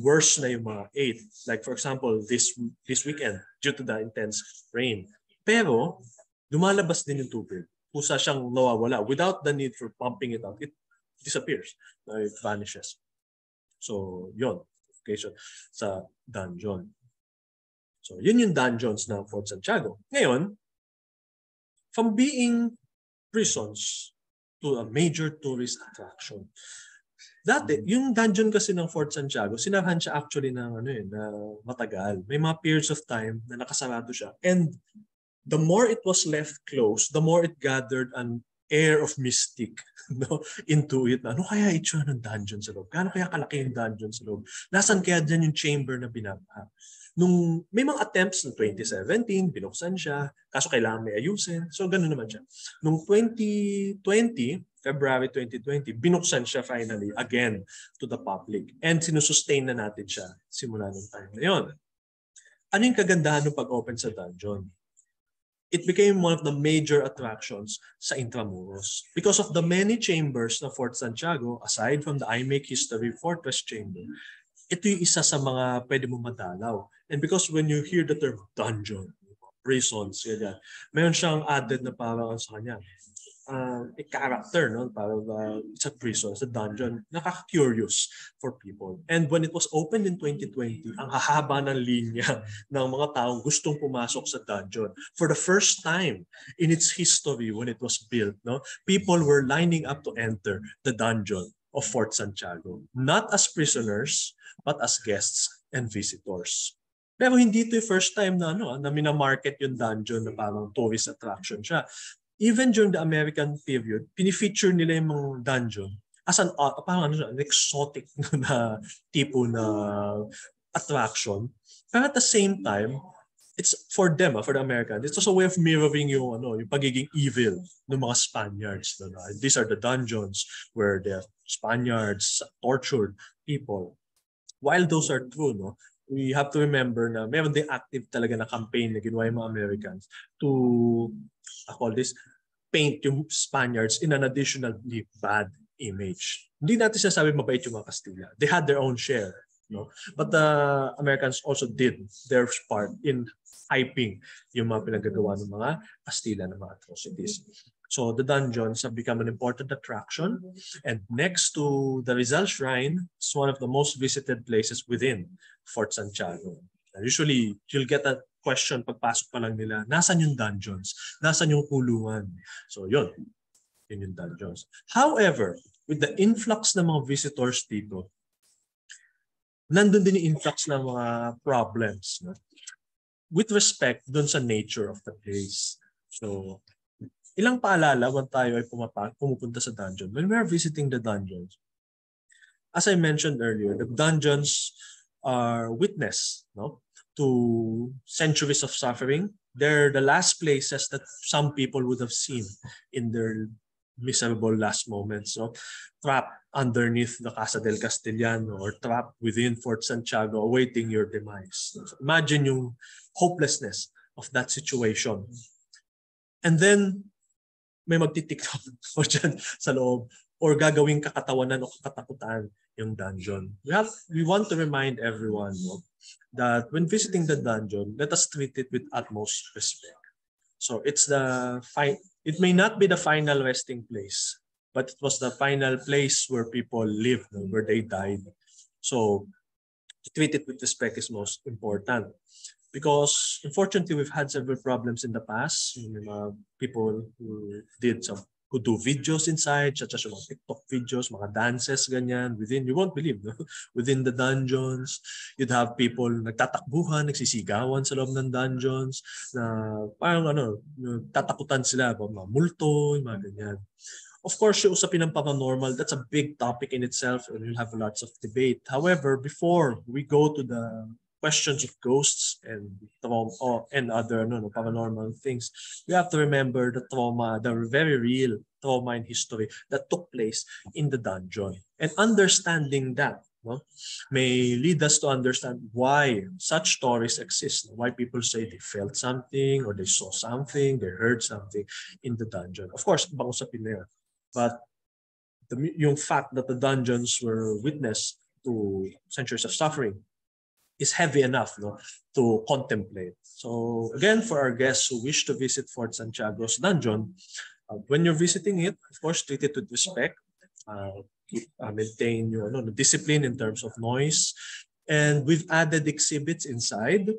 Worse na yung mga 8. Like for example, this weekend due to the intense rain. Pero lumalabas din yung tubig. Kusa siyang nawawala. Without the need for pumping it out, it disappears. It vanishes. So yun, location sa dungeon. So yun yung dungeons ng Fort Santiago. Ngayon, from being prisons to a major tourist attraction. Dati, yung dungeon kasi ng Fort Santiago, sinarahan siya actually ng na matagal. May mga periods of time na nakasarado siya. And the more it was left closed, the more it gathered an air of mystic into it. Ano kaya itsura ng dungeon sa loob? Gaano kaya kalaki yung dungeon sa loob? Nasaan kaya dyan yung chamber na binabaha? Nung may mga attempts ng 2017, binuksan siya. Kaso kailangan may ayusin. So ganoon naman siya. Nung 2020, February 2020, binuksan siya finally again to the public. And sinusustain na natin siya simula nung time na yun. Ano yung kagandahan ng pag-open sa dungeon? It became one of the major attractions sa Intramuros. Because of the many chambers ng Fort Santiago, aside from the I Make History Fortress Chamber, ito yung isa sa mga pwede mo madalaw. And because when you hear the term dungeon, prisons, ganyan, mayroon siyang added na parang sa kanya, a character, no? Parang it's a prison, it's a dungeon. Nakaka-curious for people. And when it was opened in 2020, ang hahaba ng linya ng mga taong gustong pumasok sa dungeon. For the first time in its history when it was built, no? People were lining up to enter the dungeon of Fort Santiago. Not as prisoners, but as guests and visitors. Pero hindi ito yung first time na na minamarket yung dungeon na parang tourist attraction siya. Even during the American period, pinifeature nila yung mga dungeon as an exotic na tipo na attraction. Pero at the same time, it's for them, for the Americans, it's also a way of mirroring yung pagiging evil ng mga Spaniards. These are the dungeons where the Spaniards tortured people. While those are true, we have to remember na meron din active talaga na campaign na ginawa yung mga Americans to paint yung Spaniards in an additionally bad image. Hindi natin sinasabi mabait yung mga Kastila. They had their own share. But the Americans also did their part in hyping yung mga pinagagawa ng mga Kastila ng mga atrocities. So the dungeons have become an important attraction, and next to the Rizal Shrine, it's one of the most visited places within Fort Santiago. Usually, you'll get a question pagpasok pa lang nila, nasan yung dungeons? Nasan yung kulungan? So yun yung dungeons. However, with the influx ng mga visitors dito, nandun din yung influx ng mga problems. With respect dun sa nature of the place. So, ilang paalala when tayo ay pumupunta sa dungeon. When we are visiting the dungeons, as I mentioned earlier, the dungeons are witness to centuries of suffering. They're the last places that some people would have seen in their miserable last moments. Trapped underneath the Casa del Castellano or trapped within Fort Santiago awaiting your demise. So imagine yung hopelessness of that situation. And then, may magti-TikTok o dyan sa loob or gagawing kakatawanan o kakatakutan yung dungeon. We want to remind everyone that when visiting the dungeon, let us treat it with utmost respect. So it may not be the final resting place, but it was the final place where people lived, where they died. So to treat it with respect is most important. Because unfortunately, we've had several problems in the past. People who do videos inside, such as mga TikTok videos, mga dances, ganyan, you won't believe, within the dungeons, you'd have people nagtatakbuhan, nagsisigawan sa loob ng dungeons, na parang tatakutan sila, mga multo, mga ganyan. Of course, yung usapin ng paranormal, that's a big topic in itself and we'll have lots of debate. However, before we go to the questions of ghosts and other paranormal things, we have to remember the trauma, the very real trauma in history that took place in the dungeon. And understanding that may lead us to understand why such stories exist, why people say they felt something or they saw something, they heard something in the dungeon. Of course, ibang usapin na yun. But yung fact that the dungeons were witness to centuries of suffering is heavy enough to contemplate. So again, for our guests who wish to visit Fort Santiago's dungeon, when you're visiting it, of course, treat it with respect. Maintain your discipline in terms of noise. And we've added exhibits inside.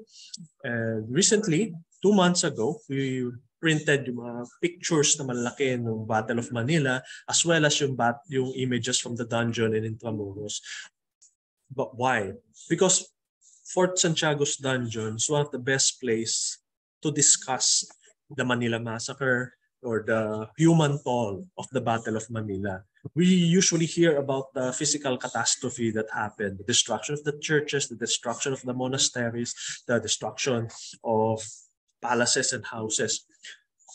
And recently, 2 months ago, we printed yung mga pictures na malaki ng Battle of Manila as well as yung images from the dungeon in Intramuros. But why? Because Fort Santiago's dungeon is one of the best place to discuss the Manila Massacre or the human toll of the Battle of Manila. We usually hear about the physical catastrophe that happened, the destruction of the churches, the destruction of the monasteries, the destruction of palaces and houses.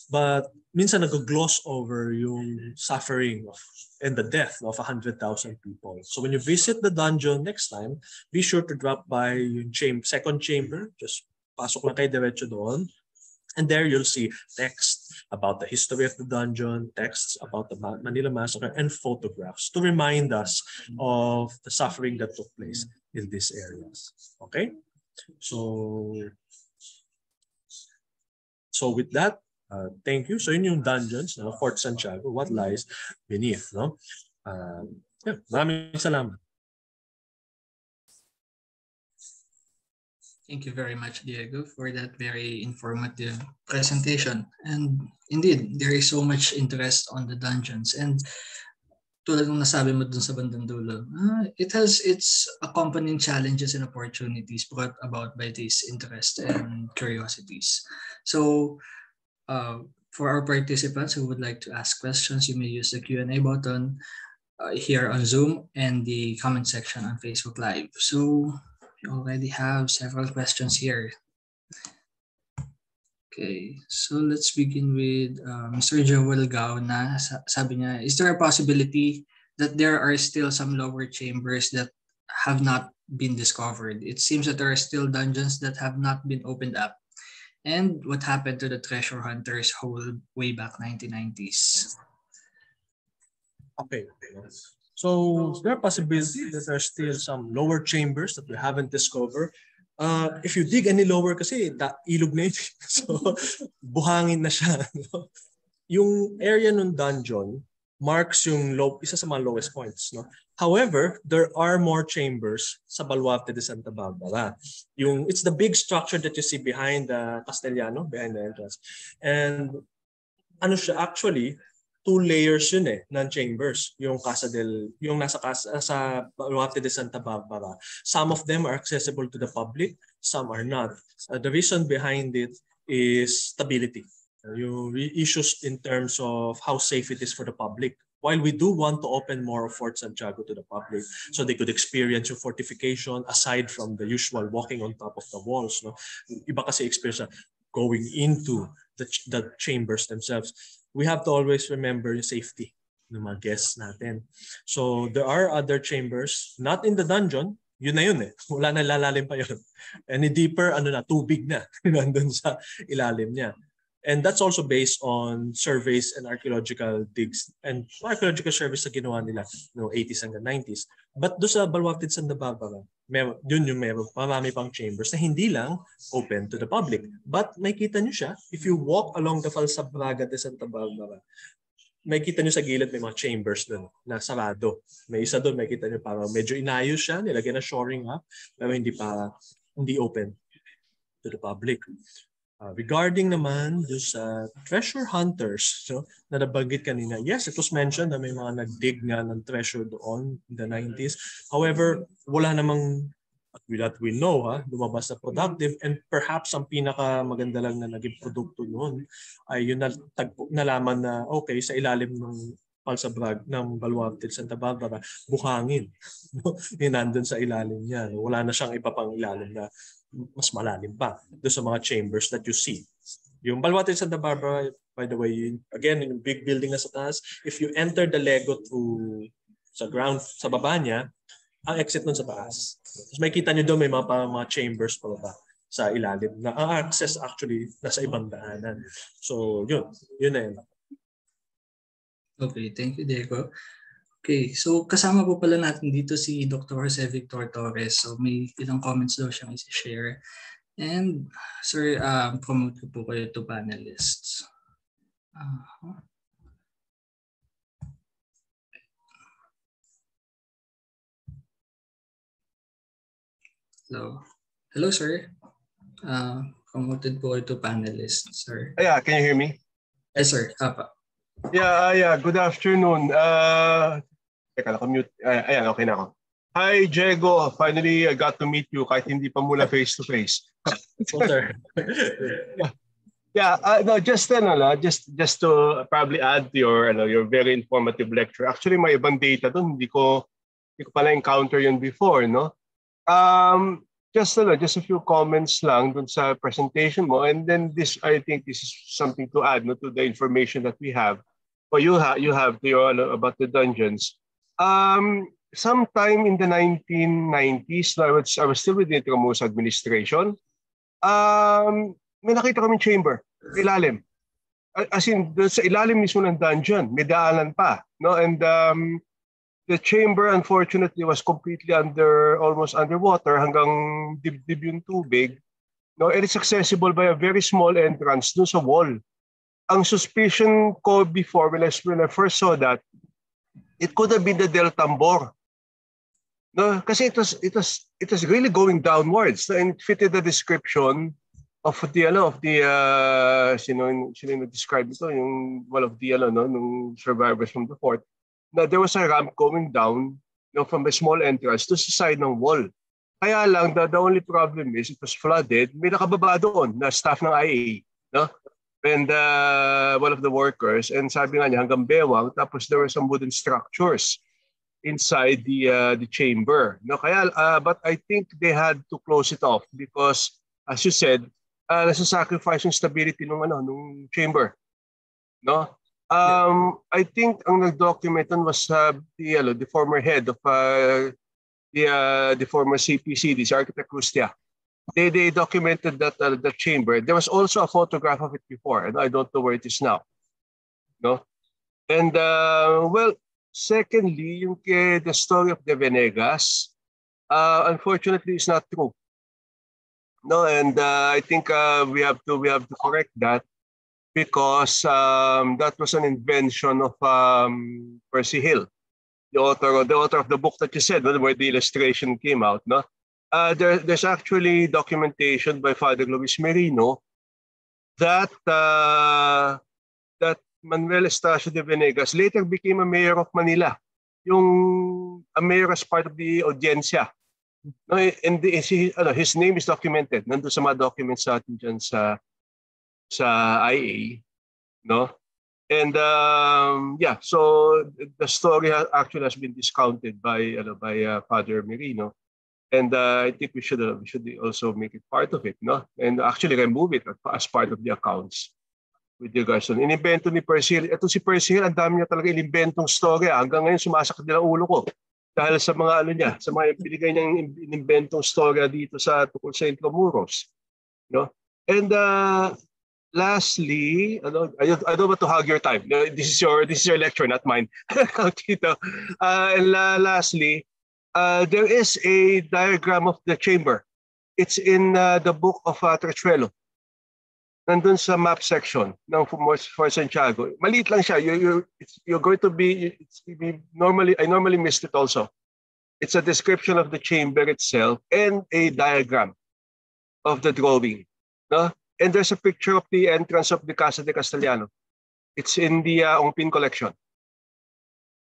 But minsan nag-gloss over yung suffering and the death of 100,000 people. So when you visit the dungeon next time, be sure to drop by yung second chamber. Just pasok lang kayo diretso doon. And there you'll see text about the history of the dungeon, texts about the Manila Massacre, and photographs to remind us of the suffering that took place in these areas. Okay? So with that, thank you. So yun yung dungeons, no? Fort Santiago, what lies beneath, no? Yeah, maraming salamat. Thank you very much, Diego, for that very informative presentation. And indeed, there is so much interest on the dungeons. And tulad ng nasabi mo dun sa bandang dulo, it has its accompanying challenges and opportunities brought about by these interests and curiosities. So for our participants who would like to ask questions, you may use the Q&A button here on Zoom and the comment section on Facebook Live. So we already have several questions here. Okay, so let's begin with Mr. Joel Gao na sabi niya, is there a possibility that there are still some lower chambers that have not been discovered? It seems that there are still dungeons that have not been opened up. And what happened to the treasure hunters whole way back 1990s? Okay. So is there a possibility that there are still some lower chambers that we haven't discovered? If you dig any lower kasi, ilog na yun. So, buhangin na siya. No? Yung area ng dungeon marks yung isa sa mga lowest points. No? However, there are more chambers sa Baluarte de Santa Barbara. It's the big structure that you see behind the Castellano, behind the entrance. And ano siya actually, 2 layers yun ng chambers, yung nasa sa Baluarte de Santa Barbara. Some of them are accessible to the public, some are not. The reason behind it is stability. Yung issues in terms of how safe it is for the public. While we do want to open more of Fort Santiago to the public so they could experience yung fortification aside from the usual walking on top of the walls. No? Iba kasi experience going into the chambers themselves. We have to always remember yung safety ng mga guests natin. So there are other chambers, not in the dungeon, yun na yun Wala na lalalim pa yun. Any deeper, tubig na nandun sa ilalim niya. And that's also based on surveys and archaeological digs and archaeological surveys na ginawa nila 80s hanggang 90s. But doon sa Baluarte de Santa Barbara, yun yung marami pang chambers na hindi lang open to the public. But makita nyo siya, if you walk along the Falsabraga de Santa Barbara, makita nyo sa gilid may mga chambers doon na sarado. May isa doon, makita nyo parang medyo inayos siya, nilagyan na shoring up, pero hindi open to the public. Regarding naman sa treasure hunters na nabanggit kanina, yes, it was mentioned na may mga nagdig nga ng treasure doon in the 90s. However, wala namang, that we know, lumabas na productive, and perhaps ang pinakamaganda lang na naging produkto noon ay yun nalaman na okay, sa ilalim ng Falsabrag ng Baluarte de Santa Barbara, buhangin. Yung nandun sa ilalim niya. Wala na siyang iba pang ilalim na mas malalim pa doon sa mga chambers that you see. Yung Baluarte de Santa Barbara, by the way, again, yung big building na sa taas, if you enter the Lego through sa ground, sa baba niya, ang exit nun sa taas. Tapos makikita nyo doon may mga chambers pa ba sa ilalim na ang access actually nasa ibang daanan. So yun na yun. Okay, thank you, Diego. Okay, so kasama po pala natin dito si Dr. Jose Victor Torres. So may ilang comments daw siyang i-share. And sir, promote ko po kayo to panelists. Hello. Hello, sir. Promoted po ito panelist, sir. Yeah, can you hear me? Yes, sir. Apa. Yeah. Good afternoon. Teka, naka-mute. Ayan, okay na ako. Hi, Diego. Finally, I got to meet you kahit hindi pa muna face-to-face. Oh, sir. No, just to probably add to your very informative lecture. Actually, may ibang data doon. Hindi ko pala encounter yun before, no? Just a few comments lang dun sa presentation mo, and then I think this is something to add, no, to the information that we have. Or you have to about the dungeons. Sometime in the 1990s, I was still with the Intramuros administration. May nakita kaming chamber, ilalim. As in, sa ilalim mismo ng dungeon, may daanan pa, no? And the chamber, unfortunately, was completely almost underwater hanggang dibdib yung tubig. No, and it's accessible by a very small entrance dun sa wall. Ang suspicion ko before, when I first saw that, it could have been the Del Tambor. No, kasi it was really going downwards, and it fitted the description of sino describe ito, yung one of the nung survivors from the fort. Na there was a ramp going down, from a small entrance to the side ng wall. Kaya lang, the only problem is it was flooded. May nakababa doon na staff ng IA, no? And one of the workers, and sabi nga niya hanggang bewang, tapos there were some wooden structures inside the chamber. No, kaya but I think they had to close it off because, as you said, nasa-sacrifice yung stability nung chamber, no? I think ang nag-document was the former head of the former CPC, the architect Rustia. They documented that the chamber. There was also a photograph of it before, and I don't know where it is now. No, and secondly, the story of the Venegas, unfortunately, is not true. No, and I think we have to correct that, because that was an invention of Percy Hill, the author of the book that you said, where the illustration came out. No, there's actually documentation by Father Luis Merino that Manuel Estacio de Venegas later became a mayor of Manila, a mayor as part of the audiencia. No, and his name is documented. Nandun sa mga documents sa atin dyan sa IA, no? And so the story actually has been discounted by Father Merino, and I think we should also make it part of it, no? And actually remove it as part of the accounts with regards to inimbento ni Percy Hill. Ito si Percy Hill, ang dami niya talaga inimbentong story. Hanggang ngayon sumasakit nila ulo ko dahil sa mga sa mga binigay niyang inimbentong story dito tungkol sa Intramuros, no? And lastly, I don't want to hog your time. This is your lecture, not mine. And lastly, there is a diagram of the chamber. It's in the book of Trechuelo. Nandun sa map section ng for Santiago. Maliit lang siya. You're going to be. I normally missed it also. It's a description of the chamber itself and a diagram of the drawing. No? And there's a picture of the entrance of the Casa de Castellano. It's in the Ongpin collection.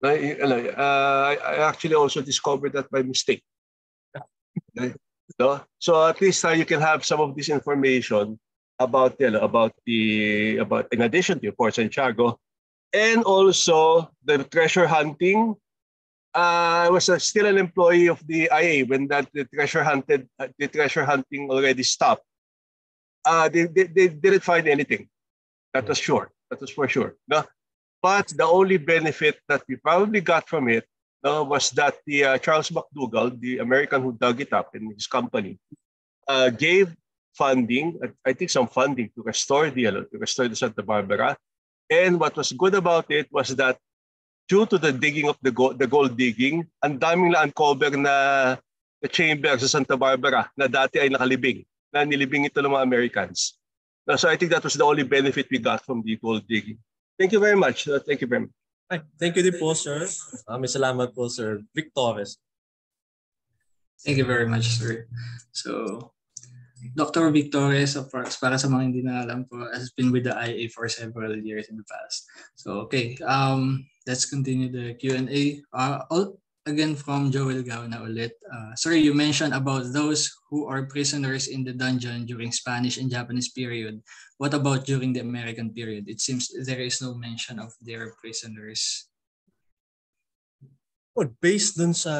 I actually also discovered that by mistake. So at least you can have some of this information about in addition to Fort Santiago, and also the treasure hunting. I was still an employee of the IA when the treasure hunting already stopped. They didn't find anything. That was sure. That was for sure. No? But the only benefit that we probably got from it was that the Charles McDougall, the American who dug it up in his company, gave funding, I think some funding to restore the Santa Barbara. And what was good about it was that due to the digging of the gold digging, ang daming na-uncover na the chamber sa Santa Barbara na dati ay nakalibing, na nilibing ito ng mga Americans. So I think that was the only benefit we got from the gold digging. Thank you very much. Thank you very much. Thank you din po, sir. May salamat po, Sir Vic Torres. Thank you very much, sir. So, Dr. Victorez, of course, para sa mga hindi na alam po, has been with the IA for several years in the past. So, okay, let's continue the Q&A. Again, from Joel Gauna ulit. Sir, you mentioned about those who are prisoners in the dungeon during Spanish and Japanese period. What about during the American period? It seems there is no mention of their prisoners. Well, based dun sa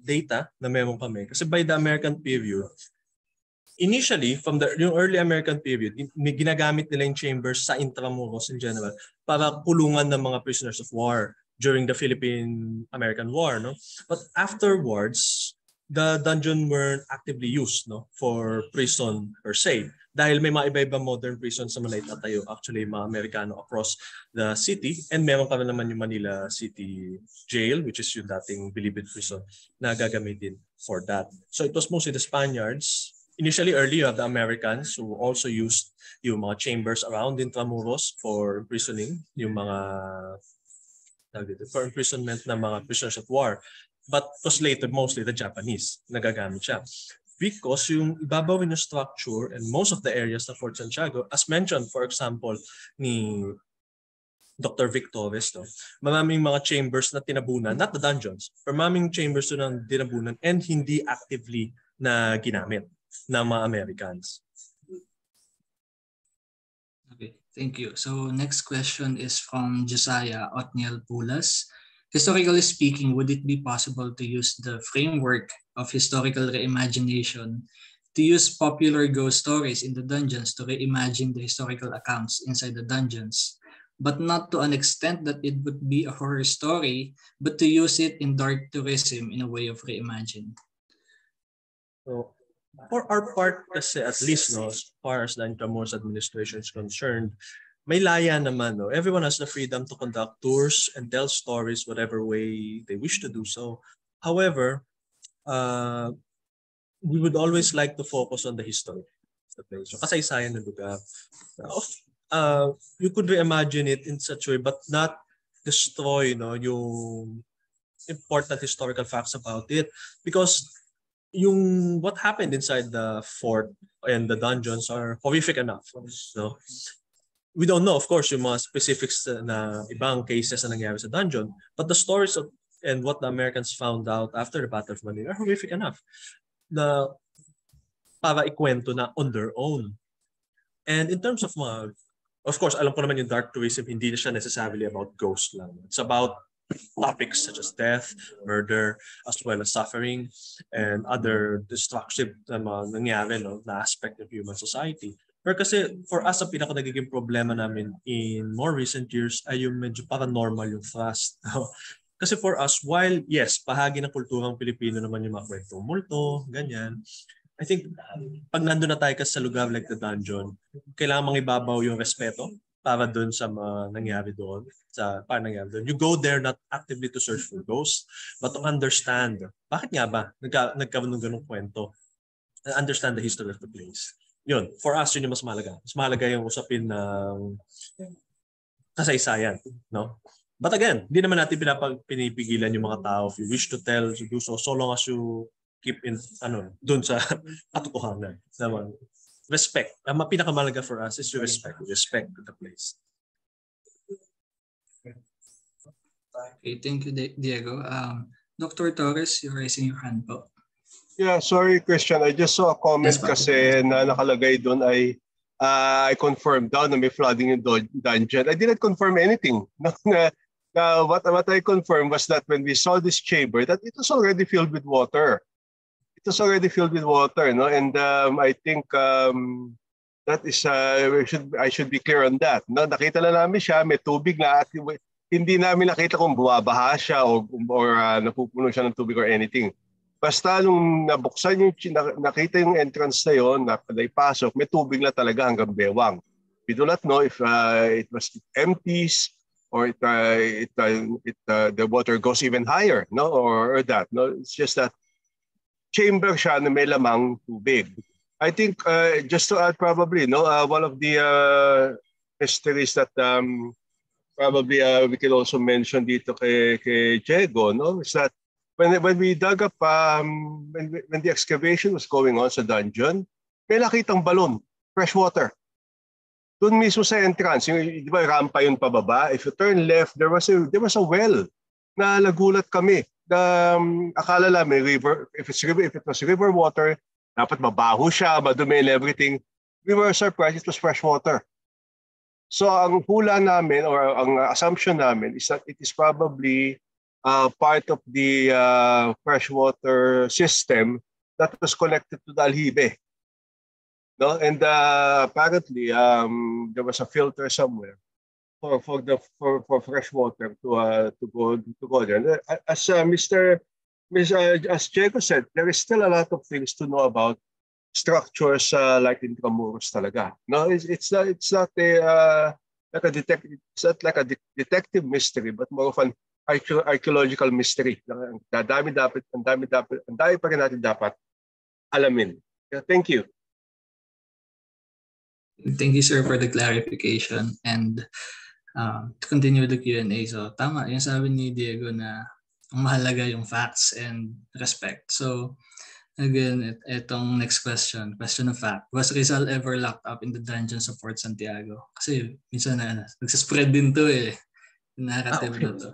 data na meron kami, kasi by the American period, initially, from yung early American period, ginagamit nila yung chambers sa Intramuros in general para kulungan ng mga prisoners of war during the Philippine-American War. No? But afterwards, the dungeon weren't actively used, no, for prison per se. Dahil may mga iba-ibang modern prison sa Manila tayo, actually mga Amerikano across the city, and meron kami naman yung Manila City Jail, which is yung dating Bilibid prison, na gagamitin for that. So it was mostly the Spaniards. Initially, early, you have the Americans who also used yung mga chambers around Intramuros for imprisoning, yung mga for imprisonment ng mga prisoners of war. But it was later mostly the Japanese nagagamit siya. Because yung ibabaw yung structure and most of the areas ng Fort Santiago, as mentioned, for example, ni Dr. Victorez, no, maraming mga chambers na tinabunan, not the dungeons, pero maraming chambers na tinabunan and hindi actively na ginamit ng mga Americans. Okay, thank you. So next question is from Josiah Otniel Pulas. Historically speaking, would it be possible to use the framework of historical reimagination to use popular ghost stories in the dungeons to reimagine the historical accounts inside the dungeons, but not to an extent that it would be a horror story, but to use it in dark tourism in a way of reimagine? So, for our part, kasi at least, no, as far as the Intramuros administration is concerned, may laya naman, no? Everyone has the freedom to conduct tours and tell stories whatever way they wish to do so. However, we would always like to focus on the history of the place. So, kasaysayan ng lugar. You could reimagine it in such a way, but not destroy, no, yung important historical facts about it. Because yung what happened inside the fort and the dungeons are horrific enough. So, we don't know, of course, yung mga specifics na ibang cases na nangyari sa dungeon, but the stories of, and what the Americans found out after the Battle of Manila are horrific enough na para ikwento na on their own. And in terms of mga, of course, alam ko naman yung dark tourism, hindi na siya necessarily about ghosts lang. It's about topics such as death, murder, as well as suffering, and other destructive na nangyari, no, na aspect of human society. Pero kasi for us, ang pinaka nagiging problema namin in more recent years ay yung medyo paranormal yung thrust. Kasi for us, while yes, bahagi ng kulturang Pilipino naman yung mga kwentong multo, ganyan, I think pag nandun na tayo kasi sa lugar like the dungeon, kailangan mangibabaw yung respeto para dun sa mga nangyari doon. You go there not actively to search for ghosts, but to understand bakit nga ba nagkaroon ng ganung kwento, and understand the history of the place. Yun, for us, yun yung mas mahalaga. Mas mahalaga yung usapin ng kasaysayan, no? But again, hindi naman natin pinipigilan yung mga tao if you wish to tell, to do so long as you keep in, dun sa katotohanan. Respect. Ang pinakamahalaga for us is to respect the place. Okay, thank you, Diego. Dr. Torres, you're raising your hand po. Yeah, sorry, Christian. I just saw a comment kasi na nakalagay doon ay I confirmed daw na may flooding in dungeon. I didn't confirm anything. What I confirmed was that when we saw this chamber, that it was already filled with water. It was already filled with water, no? And I think that is I should be clear on that. No, nakita na namin siya, may tubig na at hindi namin nakita kung bumabaha siya or napupuno siya ng tubig or anything. Basta nung nabuksan yung, nakita yung entrance na yun, naipasok, may tubig na talaga hanggang bewang. We do not know if it was empties or the water goes even higher, no, or that. No, it's just that chamber siya na may lamang tubig. I think just to add probably, no, one of the histories that probably we can also mention dito kay Diego, no, is that when we dug up, when the excavation was going on sa dungeon, may nakitang balon, fresh water. Doon mismo sa entrance, di ba rampa yun pababa? If you turn left, there was a well na nagulat kami. Akala namin river, if it was river water, dapat mabaho siya, madumi and everything. We were surprised it was fresh water. So ang hula namin or ang assumption namin is that it is probably part of the freshwater system that was connected to the aljibe. No? And apparently there was a filter somewhere for fresh water to go there. As Diego said, there is still a lot of things to know about structures like Intramuros talaga. No, it's not like a detective mystery, but more of an archaeological mystery. Ang dami pa rin natin dapat alamin. Thank you. Thank you, sir, for the clarification. And to continue the Q&A, so tama, yung sabi ni Diego na ang mahalaga yung facts and respect. So again, itong next question of fact. Was Rizal ever locked up in the dungeons of Fort Santiago? Kasi minsan nagsaspread din to eh. Narrative na to.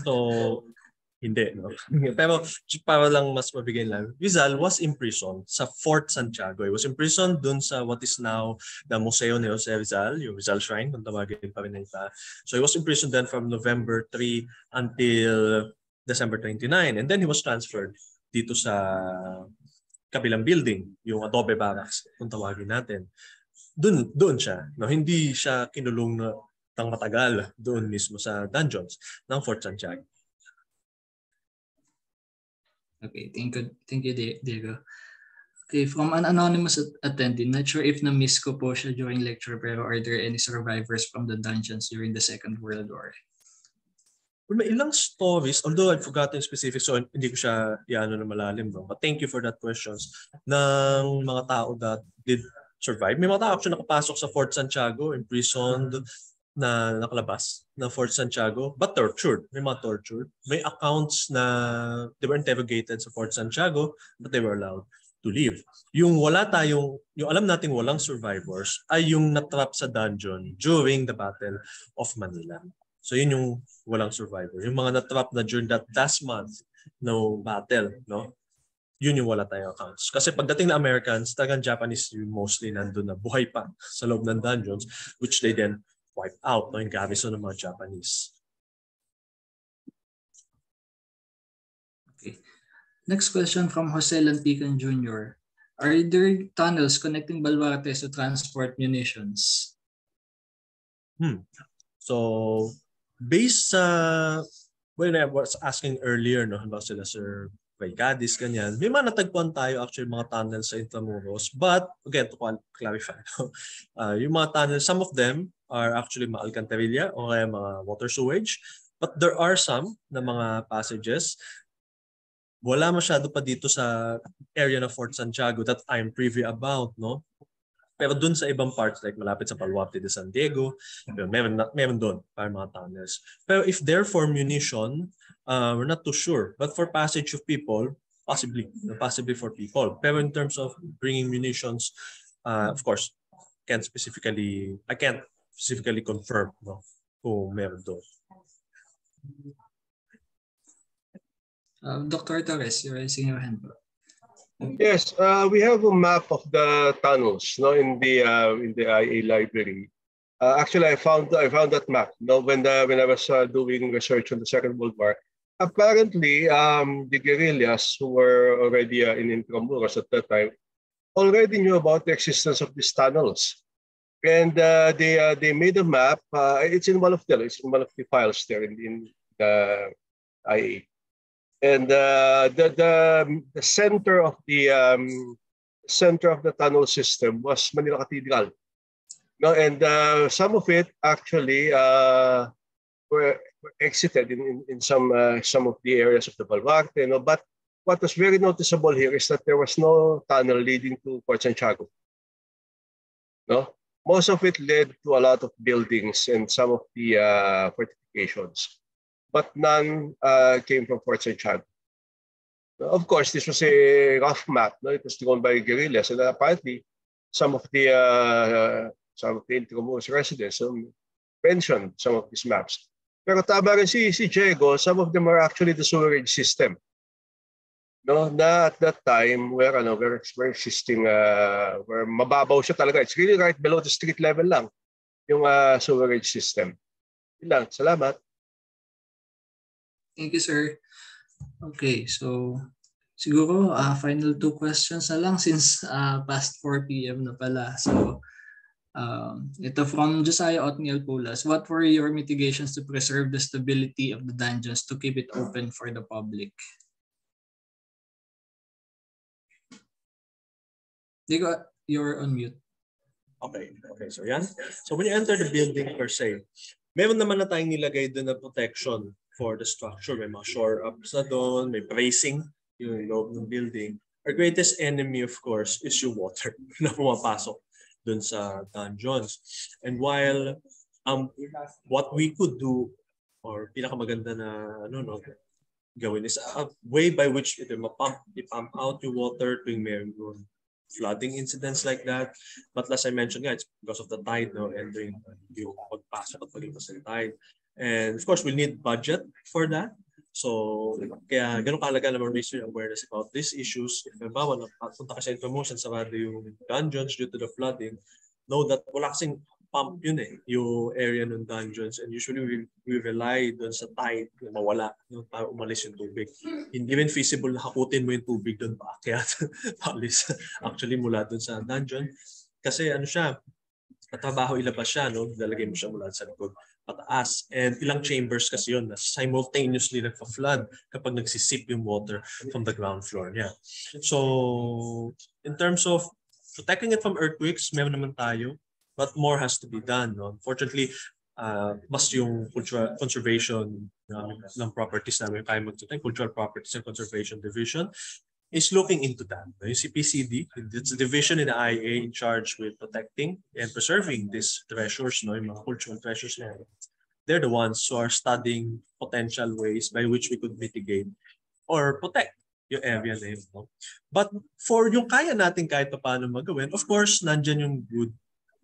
So, hindi, no? Pero para lang mas mabigay lang, Rizal was imprisoned sa Fort Santiago. He was imprisoned dun sa what is now the Museo ni Jose Rizal, yung Rizal Shrine, kung tawagin pa rin nila. So he was imprisoned then from November 3 until December 29. And then he was transferred dito sa kabilang building, yung Adobe Barracks, kung tawagin natin. Doon siya. No? Hindi siya kinulong ng matagal doon mismo sa dungeons ng Fort Santiago. Okay, thank you, Diego. Okay, from an anonymous attendee, not sure if na-miss ko po siya during lecture, pero are there any survivors from the dungeons during the Second World War? Well, may ilang stories, although I've forgotten specific, so hindi ko siya iano na malalim. No? But thank you for that questions. Ng mga tao that did survive. May mga tao actually nakapasok sa Fort Santiago, imprisoned, na nakalabas na Fort Santiago, but tortured. May mga tortured. May accounts na they were interrogated sa Fort Santiago, but they were allowed to leave. Yung alam nating walang survivors ay yung natrap sa dungeon during the Battle of Manila. So yun yung walang survivor. Yung mga natrap na during that last month no battle, no? Yun yung wala tayong accounts. Kasi pagdating na Americans, talagang Japanese yung mostly nandun na buhay pa sa loob ng dungeons, which they then wipe out no, yung garrison ng mga Japanese. Okay. Next question from Jose Lantican Jr. Are there tunnels connecting baluartes to transport munitions? So, based sa when I was asking earlier no about sila Sir Cadiz, ganyan, may mga natagpuan tayo actually mga tunnels sa Intramuros, but again to clarify yung mga tunnels, some of them are actually mga alcantarilla o kaya mga water sewage, but there are some na mga passages wala masyado pa dito sa area ng Fort Santiago that I'm privy about, no? Pero dun sa ibang parts, like malapit sa Baluarte de San Diego, meron doon para mga tunnels. Pero if they're for munition, we're not too sure. But for passage of people, possibly for people. Pero in terms of bringing munitions, of course, I can't specifically confirm no, kung meron doon. Dr. Torres, you're raising your hand. Yes, we have a map of the tunnels, no, in the IA library. Actually, I found that map. No, when I was doing research on the Second World War. Apparently, the guerrillas who were already in Intramuros at that time already knew about the existence of these tunnels, and they made a map. It's in one of the files there in the IA. And the center of the tunnel system was Manila Cathedral. No, and some of it actually were exited in some of the areas of the Baluarte. No, but what was very noticeable here is that there was no tunnel leading to Fort Santiago. No, most of it led to a lot of buildings and some of the fortifications. But none came from Fort Santiago. Of course, this was a rough map. No? It was drawn by guerrillas, and apparently some of the Intramuros residents mentioned some of these maps. Pero tama rin si Diego, some of them are actually the sewerage system. No, na at that time where existing where mababaw siya talaga. It's really right below the street level lang yung sewerage system. Yun lang. Salamat. Thank you, sir. Okay, so siguro final 2 questions na lang since past 4 p.m. na pala. So ito from Josiah Otniel Pulas. What were your mitigations to preserve the stability of the dungeons to keep it open for the public? Diego, you're on mute. Okay, so yan. So when you enter the building per se, meron naman na tayong nilagay doon na protection for the structure. May mga shore ups na doon, may bracing yung loob ng building. Our greatest enemy, of course, is yung water na pumapasok doon sa dungeons. And while what we could do, or pinakamaganda na gawin is a way by which i-pump out yung water tuwing meron flooding incidents like that. But as I mentioned, it's because of the tide, entering yung pagpasok at paglipas ng tide. And of course, we'll need budget for that. So, kaya ganun kahalaga naman raise your awareness about these issues. If halimbawa, punta ka sa promotion sarado yung dungeons due to the flooding, know that wala kasing pump yun yung area ng dungeons. And usually, we rely doon sa tide na mawala para umalis yung tubig. Hindi rin feasible na hakutin mo yung tubig doon pa. Kaya palis actually mula doon sa dungeon. Kasi trabaho ilabas siya, lalagay mo siya mula sa likod pataas. And ilang chambers kasi yun na simultaneously nagpa-flood kapag nagsisip yung water from the ground floor niya. So, in terms of protecting it from earthquakes, meron naman tayo, but more has to be done. Unfortunately, mas yung cultural conservation ng properties namin kaya magtutay, Cultural Properties and Conservation Division, is looking into that. Yung CPCD, it's a division in the IA in charge with protecting and preserving these treasures, yung mga cultural treasures na. They're the ones who are studying potential ways by which we could mitigate or protect yung area na yun. But for yung kaya natin kahit paano magawin, of course, nandyan yung good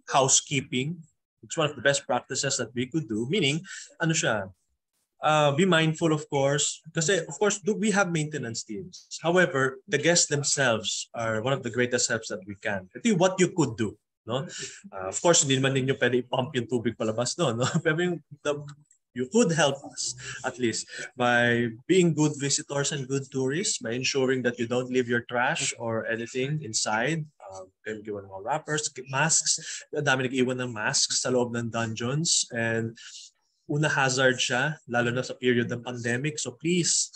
housekeeping. It's one of the best practices that we could do. Meaning, be mindful, of course, kasi of course we have maintenance teams. However, the guests themselves are one of the greatest helps that we can. Ito yung what you could do, of course, hindi naman ninyo pwede i-pump yung tubig palabas, no? Pero you could help us at least by being good visitors and good tourists, by ensuring that you don't leave your trash or anything inside. Kayo mag-iwan ng mga wrappers, masks. Dami nag-iwan ng masks sa loob ng dungeons, and hazard siya, lalo na sa period ng pandemic. So please,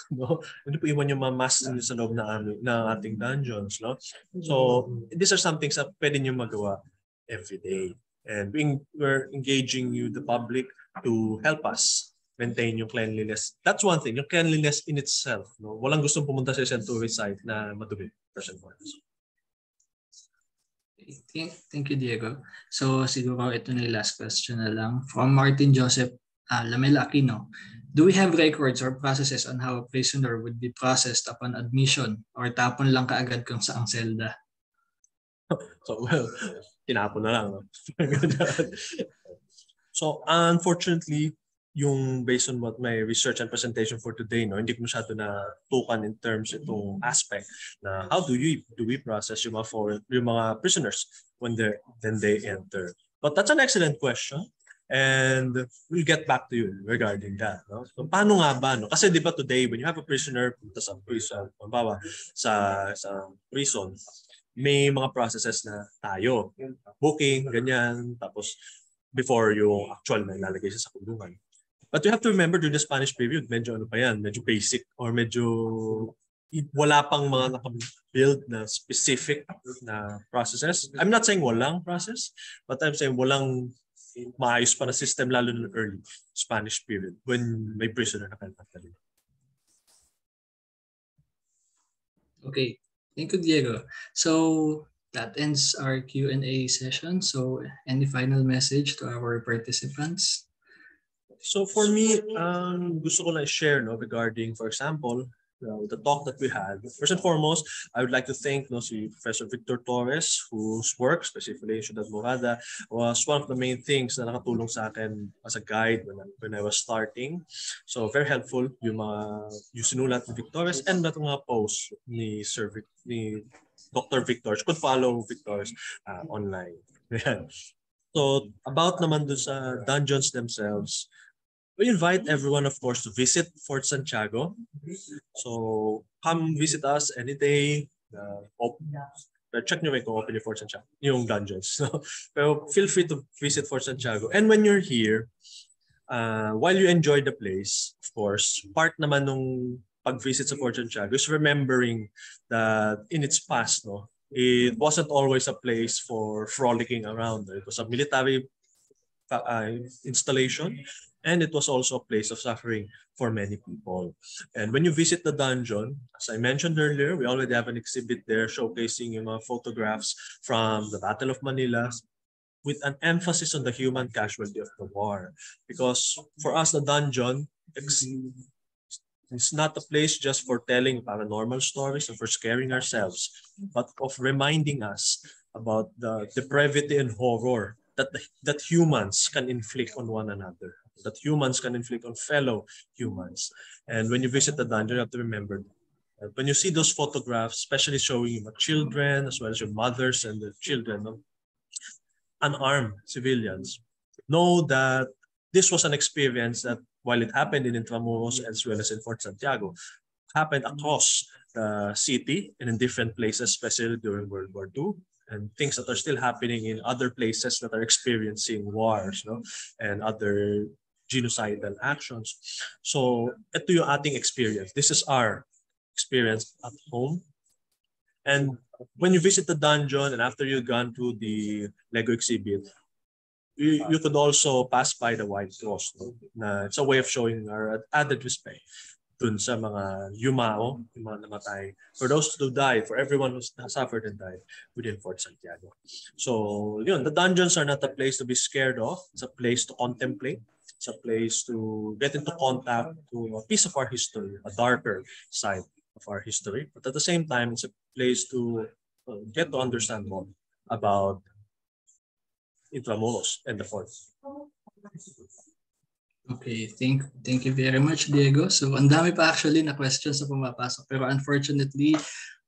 hindi po iwan yung mga masks sa loob ng ating dungeons. So these are some things na pwede nyo magawa every day. And we're engaging the public to help us maintain yung cleanliness. That's one thing, yung cleanliness in itself. Walang gustong pumunta sa isang tourist site na madumi. First and foremost. Thank you, Diego. So siguro ito na yung last question na lang. From Martin Joseph Lamela Aquino. Do we have records or processes on how a prisoner would be processed upon admission, or tapon lang kaagad kung saang selda? So, tinapon na lang. So, unfortunately, yung based on what my research and presentation for today, hindi ko masyado na tukan in terms itong aspect na how do we process yung mga prisoners when they enter. But that's an excellent question. And we'll get back to you regarding that. So, paano nga ba? Kasi di ba today, when you have a prisoner punta sa prison, sa prison, may mga processes na tayo. Booking, ganyan. Tapos, before yung actual na ilalagay siya sa kulungan. But you have to remember during the Spanish period, medyo medyo basic or medyo wala pang mga nakabuild na specific na processes. I'm not saying walang process, but I'm saying walang maayos pa na system lalo na early Spanish period when may prisoner na kanila. Okay, thank you, Diego. So that ends our Q&A session. So any final message to our participants? So for me, gusto ko lang share regarding, for example, the talk that we had. First and foremost, I would like to thank si Professor Victor Torres, whose work, specifically Ciudad Morada, was one of the main things na nakatulong sa akin as a guide when I was starting. So very helpful yung sinulat ni Victor's and that mga posts ni ni Dr. Victor's. Could follow Victor's online. So about naman dun sa dungeons themselves, we invite everyone, of course, to visit Fort Santiago. So come visit us any day. Check nyo kung open yung Fort Santiago, yung dungeons. So, pero feel free to visit Fort Santiago. And when you're here, while you enjoy the place, of course, part naman nung pag-visit sa Fort Santiago is remembering that in its past, it wasn't always a place for frolicking around. It was a military installation, and it was also a place of suffering for many people. And when you visit the dungeon, as I mentioned earlier, we already have an exhibit there showcasing yung mga photographs from the Battle of Manila with an emphasis on the human casualty of the war. Because for us, the dungeon is not a place just for telling paranormal stories and for scaring ourselves, but of reminding us about the depravity and horror that humans can inflict on one another, that humans can inflict on fellow humans. And when you visit the dungeon, you have to remember that when you see those photographs, especially showing your children as well as your mothers and the children of unarmed civilians, know that this was an experience that, while it happened in Intramuros as well as in Fort Santiago, happened across the city and in different places, especially during World War II, and things that are still happening in other places that are experiencing wars, and other genocidal actions. So ito yung ating experience. This is our experience at home. And when you visit the dungeon and after you've gone through the Lego exhibit, you could also pass by the White Cross. It's a way of showing our added respect dun sa mga yumao, yung mga namatay, for those who died, for everyone who suffered and died within Fort Santiago. So, the dungeons are not a place to be scared of. It's a place to contemplate. It's a place to get into contact to a piece of our history, a darker side of our history. But at the same time, it's a place to get to understand more about Intramuros and the fort. Okay, thank you very much, Diego. So, ang dami pa actually na questions na pumapasok. Pero unfortunately,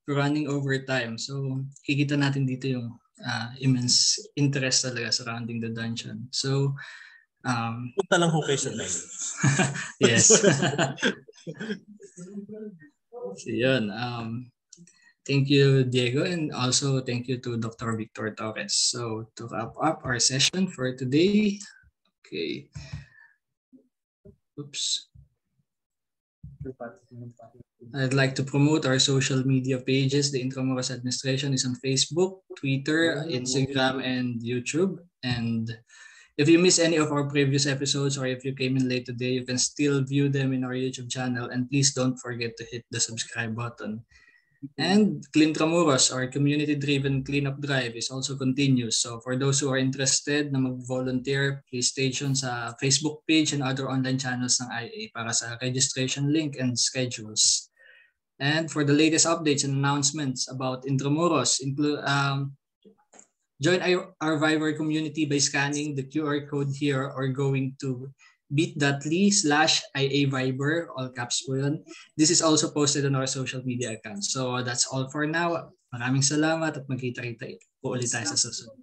we're running over time. So, kikita natin dito yung immense interest talaga surrounding the dungeon. So, punta lang ho kayo sa dungeon. Yes. So, yun. Thank you, Diego, and also thank you to Dr. Victor Torres. So, to wrap up our session for today, okay. Oops. I'd like to promote our social media pages. The Intramuros administration is on Facebook, Twitter, Instagram, and YouTube. And if you miss any of our previous episodes or if you came in late today, you can still view them in our YouTube channel. And please don't forget to hit the subscribe button. And Cleantramuros, our community-driven cleanup drive, is also continuous. So for those who are interested na mag-volunteer, please stay tuned sa Facebook page and other online channels ng IA para sa registration link and schedules. And for the latest updates and announcements about Intramuros, join our Viber community by scanning the QR code here or going to bit.ly/IA Viber, all caps po yun. This is also posted on our social media accounts. So that's all for now. Maraming salamat at magkita-kita po ulit tayo sa susunod.